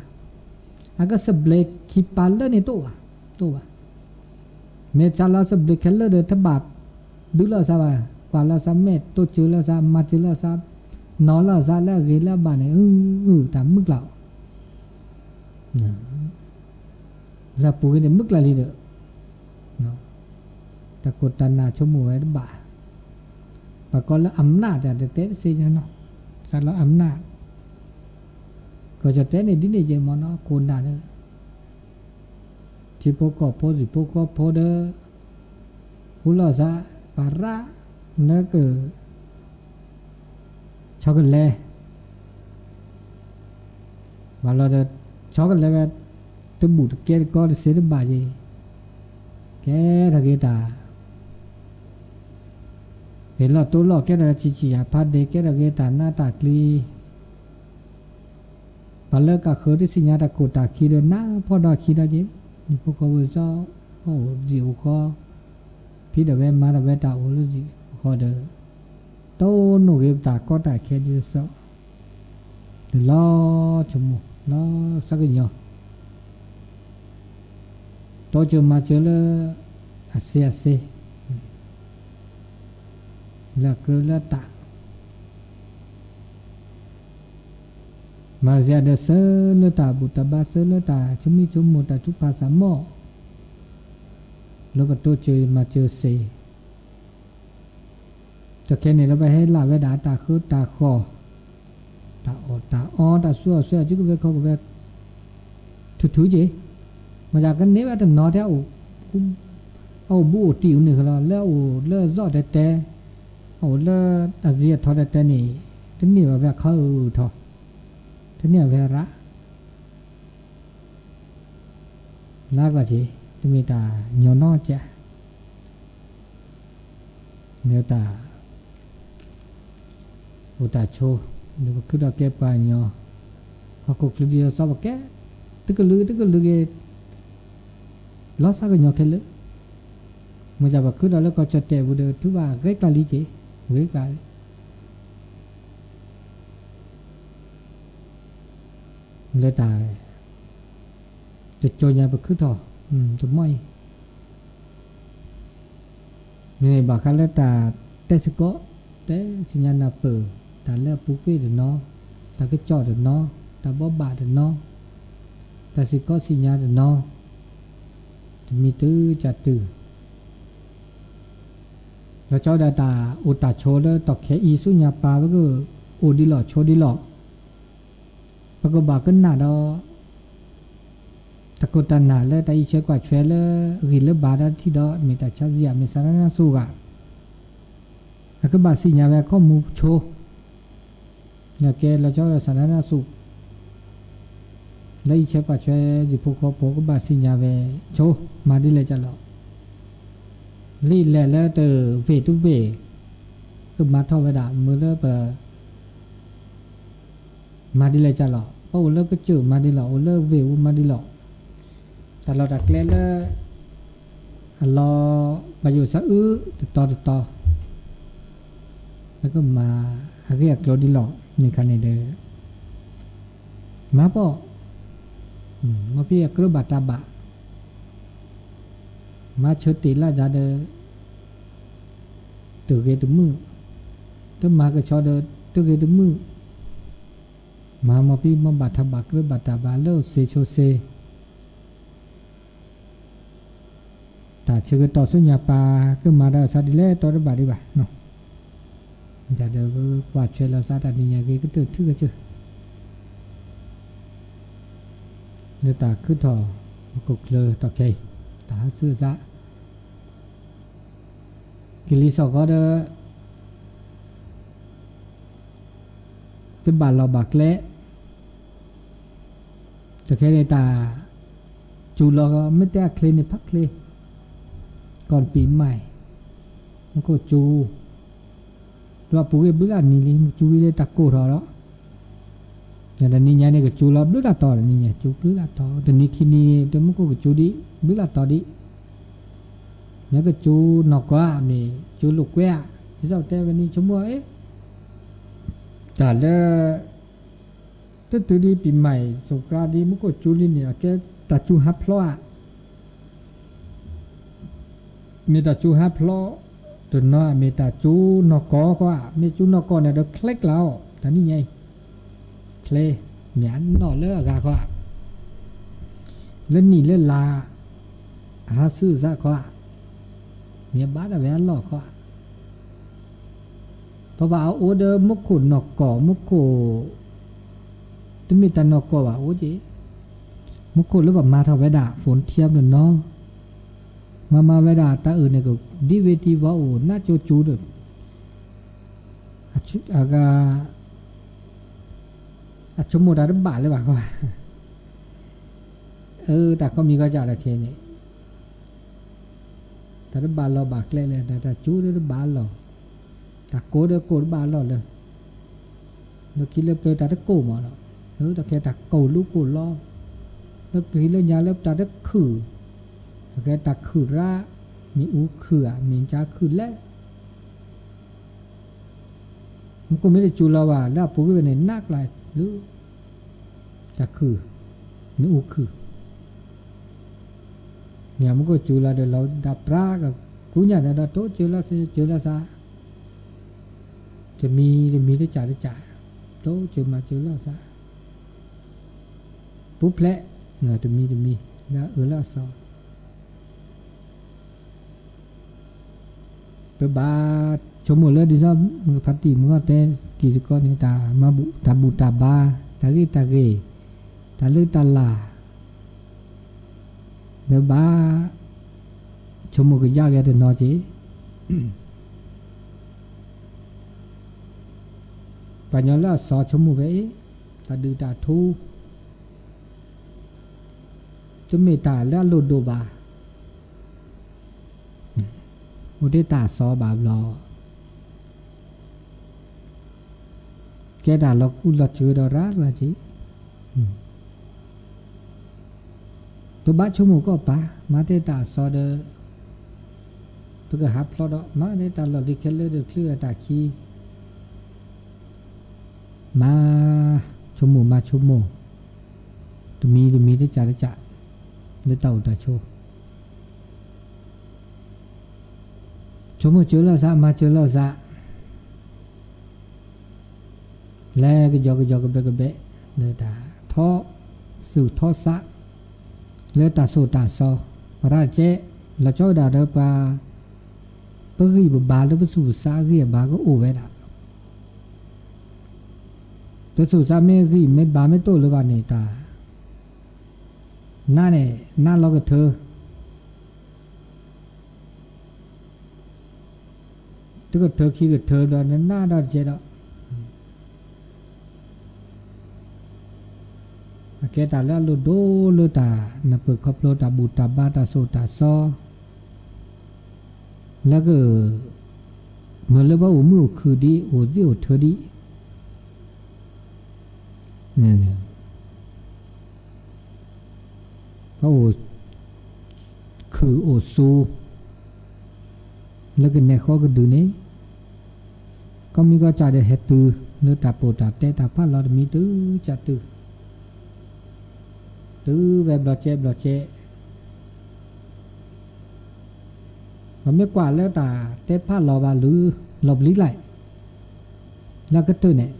ก็สเบลกขีปาลเลยนี่ตัวเมจาลาสเบลกเคลเลยเด้อทบาทดูละซะว่ากว่าละซะเมตตัวจือละซะมาจือละซะนอนละซะแล้วเกละบาเนี่ยตามมึกเหล่าแล้วปูกันเนี่ยมึกละลีเด้อเนาะตะกดตานาชมูไว้บ่าปะก็แล้วอำนาจแต่เตะสิจังเนาะสัตว์ละอำนาจก็จะเตะในดินในเจมอนเนาะโคนด่าเด้อที่พวกก็พอสิพวกก็พอเด้อหุลาซะปาระนั่นก็ช็อกโกแลตมาแล้วเด้อช็อกโกแลตตัวบุตรแกก็เสียดบาจีแกถ้าแกตาเห็นเราตัวหลอกแกแต่ชิยาพัดเด็กแกแต่แกตาหน้าตากลีพอเลิกก็เคยได้สิญญาตะโกตาคีเดินหน้าพ่อดาคีได้จีนี่พวกเขาเจ้าโอ้จิ๋วคอพี่เดเวมาเดเวตาโอ้ลูจิคอเดอโตโนเกตาก็ตาแค่จีสล้อชมูล้อสักอย่างโตจมาเจอเลยอาเซียแล้วก็แล้วตามาเสียเดเซเลตาบุตรบาเซเลตาชุมิชุมมุตาชุภาษาหม้อแล้วก็โตเจอมาเจอเซจะแค่นี้เราไปให้ลาเวดาตาคือตาคอตาออตาอ้อตาซัวจิกเวเขาก็เวทุจีมาจากกันนี้ว่าแต่นอแท้เอาบูติวนี่ก็แล้วเลซอแต่เอาเลอาเซียทอแต่นี่ทีนี้ว่าแบบเขาทอทีนี้เวระน่าก็จีที่มีตาโยนอจ้ะเนื้อตาอุตาโชดูคือเราแก้ปานโยเขาก็คลิปเดียวสอบแก้ตึกลือเกล้อสักโยแค่เลยมันจะบอกคือเราแล้วก็จะเตะบุเดถือว่าเกกาลีจีเกกาเลยตายจะโจยยาไปคือถอจะไม่เนี่ยบอกกันแล้วตาเตสก็เตสิญญาณเปิดตาแล้วปุ๊กเป้เดี๋ยวน้อตาก็จอดเดี๋ยวน้อตาบ่บาเดี๋ยวน้อตาสิก็สิญญาเดี๋ยวน้อจะมีตื้อจัดตื้อแล้วเจ้าดาตาอุตาโชแล้วตอกแค่อีสุญญาปาก็โอดีหลอโชดีหลอปก็บอกกันหน้าดอ ตะกุตันนาเลตาอีเชกว่าเชเลริเลบาดาที่ดอมีตาชาเซียมีสารนาสูกะแล้วก็บาสิญาเวก็มูโชเนี่ยแกเราเจ้าสารนาสูแล้วอีเชกว่าเชจิพุโคโปก็บาสิญาเวโชมาดิเลจะหรอลีแลแล้วเตอเวตุเวก็มาทอเวดามือเลปมาดิเลจะหรอโอ้เลิกก็เจอมาดิหรอโอ้เลิกเววมาดิหรอแต่เราดักเล่นแล้วรอมาอยู่สะอื้อต่อแล้วก็มาเรียกโรดิหลอกนี่คันนี้เด้อมาป่อมาพี่กรุบาตาบะมาชุดตีละจาเด้อตัวเกตุมือถ้ามาก็ชอเด้อตัวเกตุมือมาพี่มาบาทบะกรุบาตาบะเลิกเซโชเซตาชื่อต่อสุญญาปาก็มาได้สัตว์เล่ต่อระบาดดีบ่าเนาะจะเดี๋ยวว่าเชลสัตว์นี่ยังก็ตื่นทึกเชื่อเนื้อตาขึ้นต่อกุกเลยต่อใจตาซื่อซะกิริสก็เด้อจะบาดเราบักเละจะแค่ในตาจูเราก็ไม่ได้เคลในพักเคลก่อนปีใหม่มันก็จูเราปลูกเบื้องนี้เลยจูวิเลตะโกรอแล้วอย่างนี้เนี่ยก็จูเราเบื้องต่อนี่เนี่ยจูเบื้องต่อแต่นี่คิดนี่แต่มันก็จูดิเบื้องต่อดิเนี่ยก็จูนอกว่ามีจูลูกแก่ที่เราแต่วันนี้ชั่วโมงแต่แล้วตื่นดีปีใหม่สงกรานต์ดีมันก็จูนี่เนี่ยแกตัดจูฮับพล้อมีแต่จูฮับพล้อตัวน้อยมีแต่จูนอกก็มีจูนอกเนี่ยเด็กเคล็กแล้วแต่นี่ไงเคลหยานนอเลือกก็เล่นนี่เล่นลาหาซื้อซะก็มีบ้านอะไรหลอกก็เพราะว่าเอาโอเดอร์มุกขุนนอกก่อมุกขุต้องมีแต่นอกก่อว่าโอ้จีมุกขุนหรือแบบมาเท่าไว้ด่าฝนเทียมเลยเนาะมาเวลาตาอื่นเนี่ยก็ดีเวทีว่าโอ้น่าจูเด้ออากาชมดาระบาดเลยว่ะก็แต่ก็มีก็จะละเคนี่แต่ระบาดเราบากเลยแต่จูเด้อบาดเราแต่โกเด้อโกบาดเราเลยเราคิดเล็บเลยแต่โกมาเราแต่แค่แต่โกลูกโกล้อแล้วคิดเล็บยาเล็บแต่คือแกตักขือระมีอูขือมีจ้าขือแล้วมันก็ไม่ได้จูเราว่าแล้วปุ๊บไปในนักไรหรือจักขือมีอูขือเนี่ยมันก็จูเราเดี๋ยวเราดับรากับกูเนี่ยเดี๋ยวโตเจอแล้วซะจะมีได้จ่ายโตเจอมาเจอแล้วซะปุ๊บแผลเนี่ยจะมีแล้วแล้วซะไปบาชมหมดเลยดิซะมือพัดตีมือก็เต้กิจกรนี่ตามาบุตาบุตาบาตาเกตาเลตาลาเดบาชมหมดก็ยากแกเดินนอจีปัญญาละสอชมหมดไปตาดือตาทูจะเมตาแล้วโลดโดบาอุทิตาซอบาบลอแกด่าเราอุลจือดอรักละจีตัวบ้าชั่วโมงก็ปะมาเตตาซอเดอเพื่อหับพลอดมาเตตาเราดิเคลเลอร์เดือดเคลื่อตาคีมาชั่วโมงตัวมีได้จ่าได้เต่าตาโชชมเจอแล้วซะมาเจอแล้วซะแล้วก็ยกเบกเบะเนื้อตาท้อสู่ท้อซะเลือตาสู่ตาซอราเจเราเจ้าดาเดปาเพื่อให้บาแล้วไปสู่ซาเรียบาก็โอเวดาตัวสู่ซาไม่รีไม่บาไม่โตเลยวันนี้ตา หน้าเนี่ยหน้าเราก็เธอที่ก็เธอขี้ก็เธอดอนหน้าดอนเจดแกตาแล้วลูโดลูตานับเปิดครอบโลตาบูตาบาตาโซตาซอแล้วก็เมื่อเรียกว่าอุมือคือดีอุจิอุเธอดีเนี่ยก็อุคืออุสูแล้วก็เนี่ยเขาก็ดูเนี่ยก็มีก็จ่ายได้เหตุเนื้อตาปูตาเตตาพัดเรามีตื้อจัดตื้อแบบบลอเจมันไม่กว่าแล้วตาเตพัดเราบาหรือหลบลี้ไหลแล้วก็ตื้อเนี่ย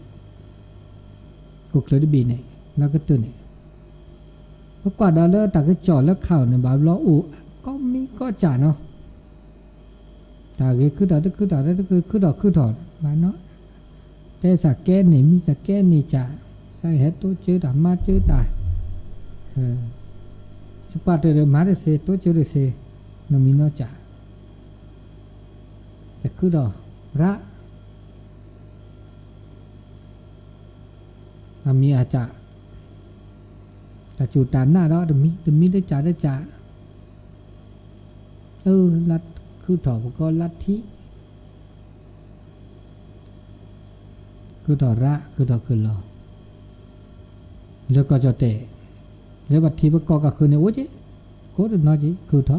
กุกเลยได้บีเนี่ยแล้วก็ตื้อเนี่ยเพราะกว่าเราแล้วตาก็จ่อแล้วเข่าเนี่ยบาเราอุก็มีก็จ่าเนาะตาเกคือต่อคือต่อมาเนาะแต่สักแก่นี่มีสักแก่นี่จ่าใส่เห็ดตัวเจอตามาเจอตาสปาร์ตเดอร์มาเดเซตัวเจอเซนมีเนาะจ่าแต่คือต่อระมีอาจ่าแต่จุดตาหน้าเราเดมีได้จ่าลัดคือถอก็ลัทธิคือถอระคือถอคือรอแล้วก็จะเตะแล้วบัดทีประกอบก็คือในโอ้เจ๊โคตรน้อยจีคือถอ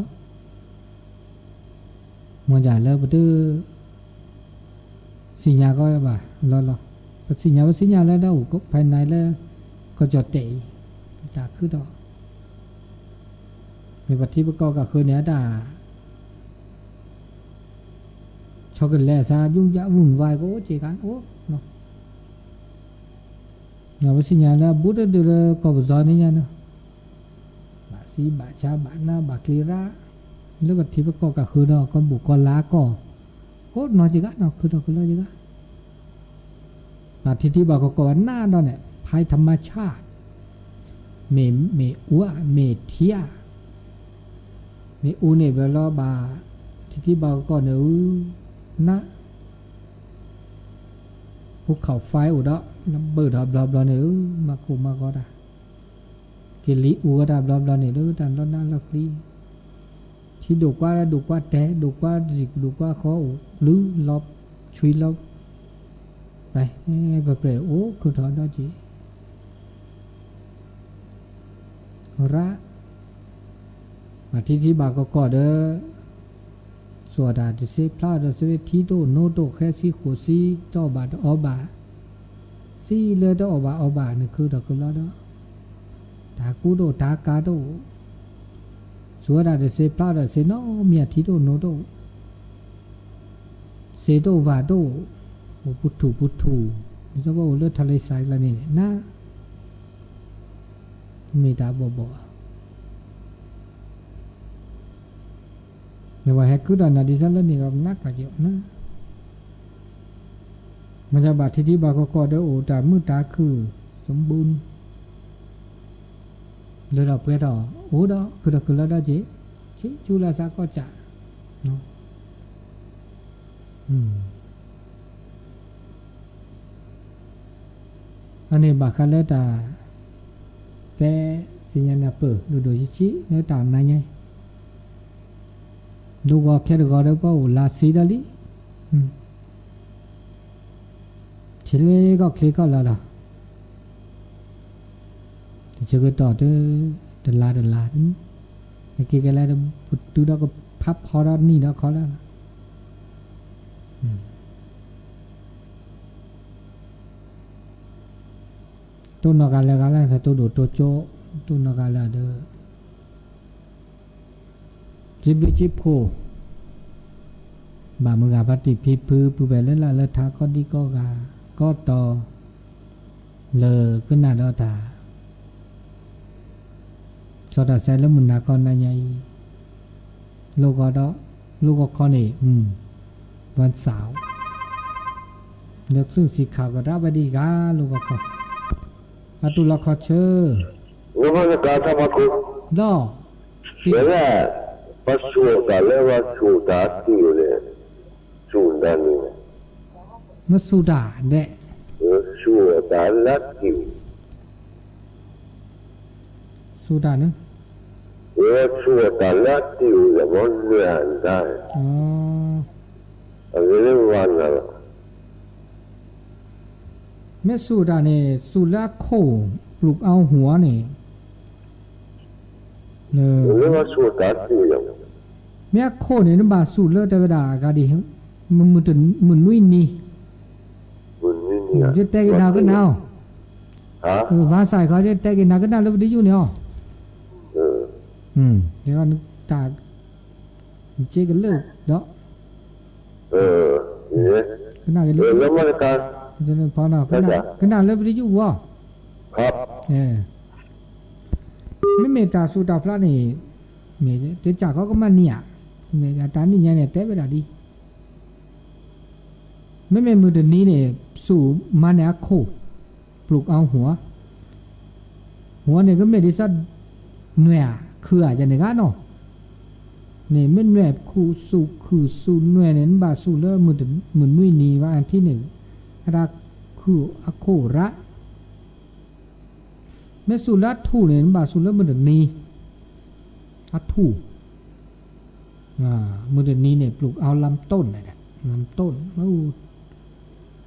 มันจ่ายแล้วบัดสิญญาก็บ่ารอสิญญาแล้วก็ภายในแล้วก็จะเตะจากคือถอในบัดทีประกอบก็คือเนี้ยด่าชอบกันแล่ซายุ่งยากวุ่นวายก็โอ้เจกันโอ้เนาะเราไปสิญญาแล้วบุตรเดือก็บจอนี่เนี่ยเนาะบาสีบาชาบานาบาคลีระแล้วบัดทีก็ก็คือเนาะก็บุกก็ลาก็โคตรน้อยจิกะเนาะคือเนาะคือน้อยจิกะบัดทีที่บอกก็หน้าเนาะเนี่ยภัยธรรมชาติเมอัวเมเทียเมอูเนี่ยเวลาบาที่บอกก็เนี่ยนะภูเขาไฟอุดะน้ำเบิดดับเนี่ยมาคุมาก็ได้กิริอูก็ดับเนี่ยด้วยแต่ตอนนั้นเราคลีที่ดูกว่าแต่ดูกว่าจิกดูกว่าข้อหรือลบช่วยลบไปไปเปรย์โอ้คือถอนได้จีระมาที่บากก็เด้อส่วนดาจะเสพพลาดจะเสพที่โตโนโตแค่ซีโคซีต่อบาทอบาซีเลยต่อบาเนี่ยคือดอกกุหลาบตากูโตตากาโตส่วนดาจะเสพพลาดจะเสนอเมียที่โตโนโตเสโตวาโตพุทธุจะว่าเลือดทะเลทรายละนี่นะมีตาบ่แต่ว่าให้คือดานาดิฉันแล้วนี่เรานักกว่าเยอะนะมันจะบาดที่บาก็เด้อโอตามือตาคือสมบูรณ์เลยเราเพื่อต่อโอ้ดอคือแล้วได้เจ๊จูลาซาก็จะเนาะอันนี้บาคันแล้วตาแต่สิญญาณเปิดดูชิเนื้อตาในไงดูก็แค่ดูก็ได้ป่าวลาสีดาลีเฉลยก็คลิกก็แล้วล่ะแต่เจอก็ต่อเดินลาไอ้กี่กันแล้วปุตตุดก็พับคอร์นี่นะเขาแล้วตัวนกันแล้วถ้าตัวดูตัวโจตัวนกันแล้วเด้อจิบโคบามือกาปฏิพิพือปูเบลเลละเลทาก็ดีก็ต่อเลก็น่าดอตาสอดใส่แล้วมุนนาคอนนายลูกก็คอนี่วันเสาร์เลือกซึ่งสีขาวก็รับไปดีกาลูกก็คออาตุลคอเชอ โอ้โหกาทำมาคุ ล่อ 原来把说的那个说的丢了，说的呢， มัสุดาเดะ 说的那丢， สุดานึง 我说的那丢了，我乱的， อ๋อ 那完了， แม่สุดาเนี่ยสุราโคปลูกเอาหัวเนี่ยเนอ 那个说的丢了， แม่โคเนี่ยนบาสูเลแต่เวลากาดิมันตึนมึนนุ้ยนี่ 问你 จะแตกนาก็นาว 啊， ว่าใส่เขาจะแตกนาก็นาวแล้วได้อยู่เนี่ยเดี๋ยวนึกตาเจ๊กันเลิกเนาะ 你， ก็น่าจะเลิก 那么个， จะเลิกพอเนาะก็น่าเลิกได้อยู่วะ 好， ไม่เมตตาสุดาพระนี่เมเดี๋ยวจากเขาก็มาเนี่ยเมตตานี่เนี่ยแต่เวลาดีไม่เมมือเดินนี้เนี่ยสู่มาเนี่ยโคปลูกเอาหัวเนี่ยก็ไม่ได้สักเหนื่อยคืออาจจะเนี่ยกันเนาะเนี่ยไม่เหนื่อยคู่สู่คือสู่เหนื่อยเนี่ยบาสู่เลิกมือเดินมือนุ่ยนีว่าอันที่หนึ่งรักคืออโคระแม่สุรัตถูเนี่ยบาสุรัตมือเดินนี้อัถูมือเดินนี้เนี่ยปลูกเอาลำต้นเลยนะลำต้น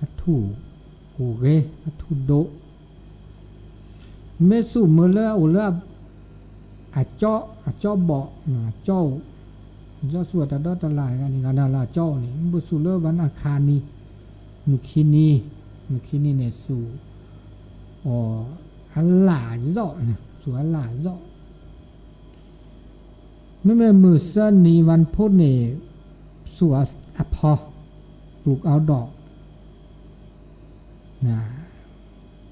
อัถูโอเคอัถูโดแม่สุมือเล่าเล่าอาเจาะเบาะเจ้าสวดตาดอตลายกันนี่กันดาราเจ้านี่บุสุเล่วันอาคารนี้มุขีนีเนี่ยสู่อ๋ออัลลาเจาะสู่อัลลาเจาะไม่แม่มือเส้นนี้วันพุธนี่สู่อภอปลูกเอาดอก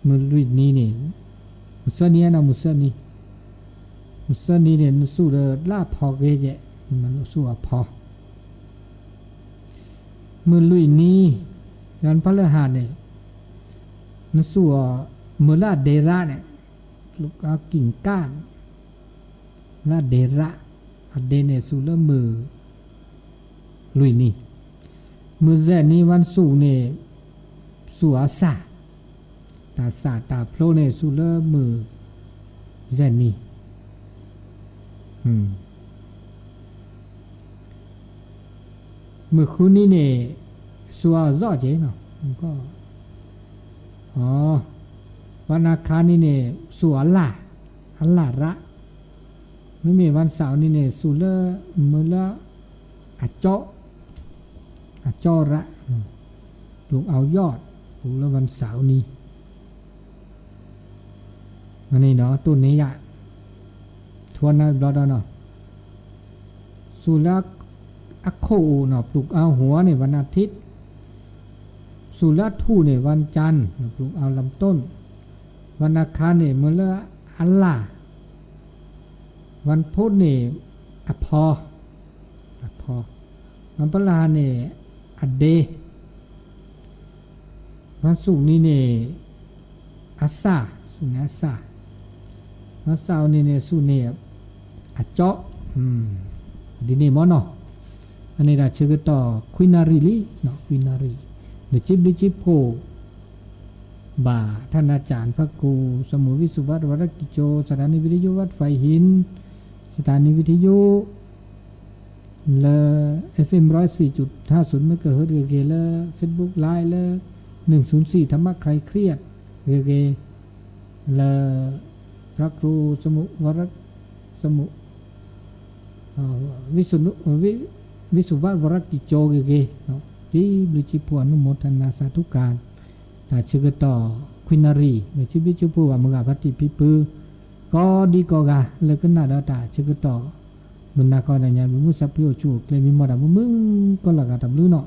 มือลุยนี้เนี่ยมุสนี้นะมุสนี้เนี่ยสู่เดลาพอเกเจมันสู่อภอมือลุยนี้ยันพระฤหัสเนี่ยนั่นสู่มือลาเดระเนี่ยลูกเอากิ่งก้านลาเดระเดเนี่ยสู่แล้วมือลุยนี่มือแรกนี้วันสู่เนี่ยสู่อาสาตาโพลเนี่ยสู่แล้วมือแรกนี้มือคืนนี้เนี่ยสู่อาจอเจเนาะก็วันอาคารนี่เนี่ยสู่อัลลาระไม่มีวันเสาร์นี่เนี่ยสู่เลมือละอาเจาระปลูกเอายอดปลูกแล้ววันเสาร์นี้อันนี้เนาะต้นนี้อ่ะทวนนะรอดเนาะสู่ละอักโคเนาะปลูกเอาหัวในวันอาทิตย์สุรทูเนี่ยวันจันทร์ปลูกเอาลำต้นวันอังคารเนี่ยมือละอัลลาวันพุธเนี่ยอภอวันพฤหัสเนี่ยอเดวันศุกร์นี่เนี่ยอาซาสุนอาซาวันเสาร์นี่เนี่ยสุเนี่ยอาเจาะดีนี่มั้งเนาะอันนี้เราชื่อต่อควินารีลีเนาะควินารีเดจิบโพบ่าท่านอาจารย์พระครูสมุวิสุวัตวรกิจโจสถานีวิทยุวัดไฟหินสถานีวิทยุเลFM 104.50เมกะเฮิรตซ์เกเลเฟซบุ๊กไลน์เล104ธรรมะใครเครียดเกเลพระครูสมุวิสุวัตวรกิจโจเกเนาะที่บริจิพวนุโมทนาสาธุการแต่ชื่อต่อควินารีในชีวิตชั่วว่ามึงอาพัติพิพือก็ดีก็กาเลยก็น่าด่าชื่อต่อมึงนักก็ได้ยังมึงสับพิโอชูเลยมีหมดอ่ะมึงก็หลักการทำลื้อเนาะ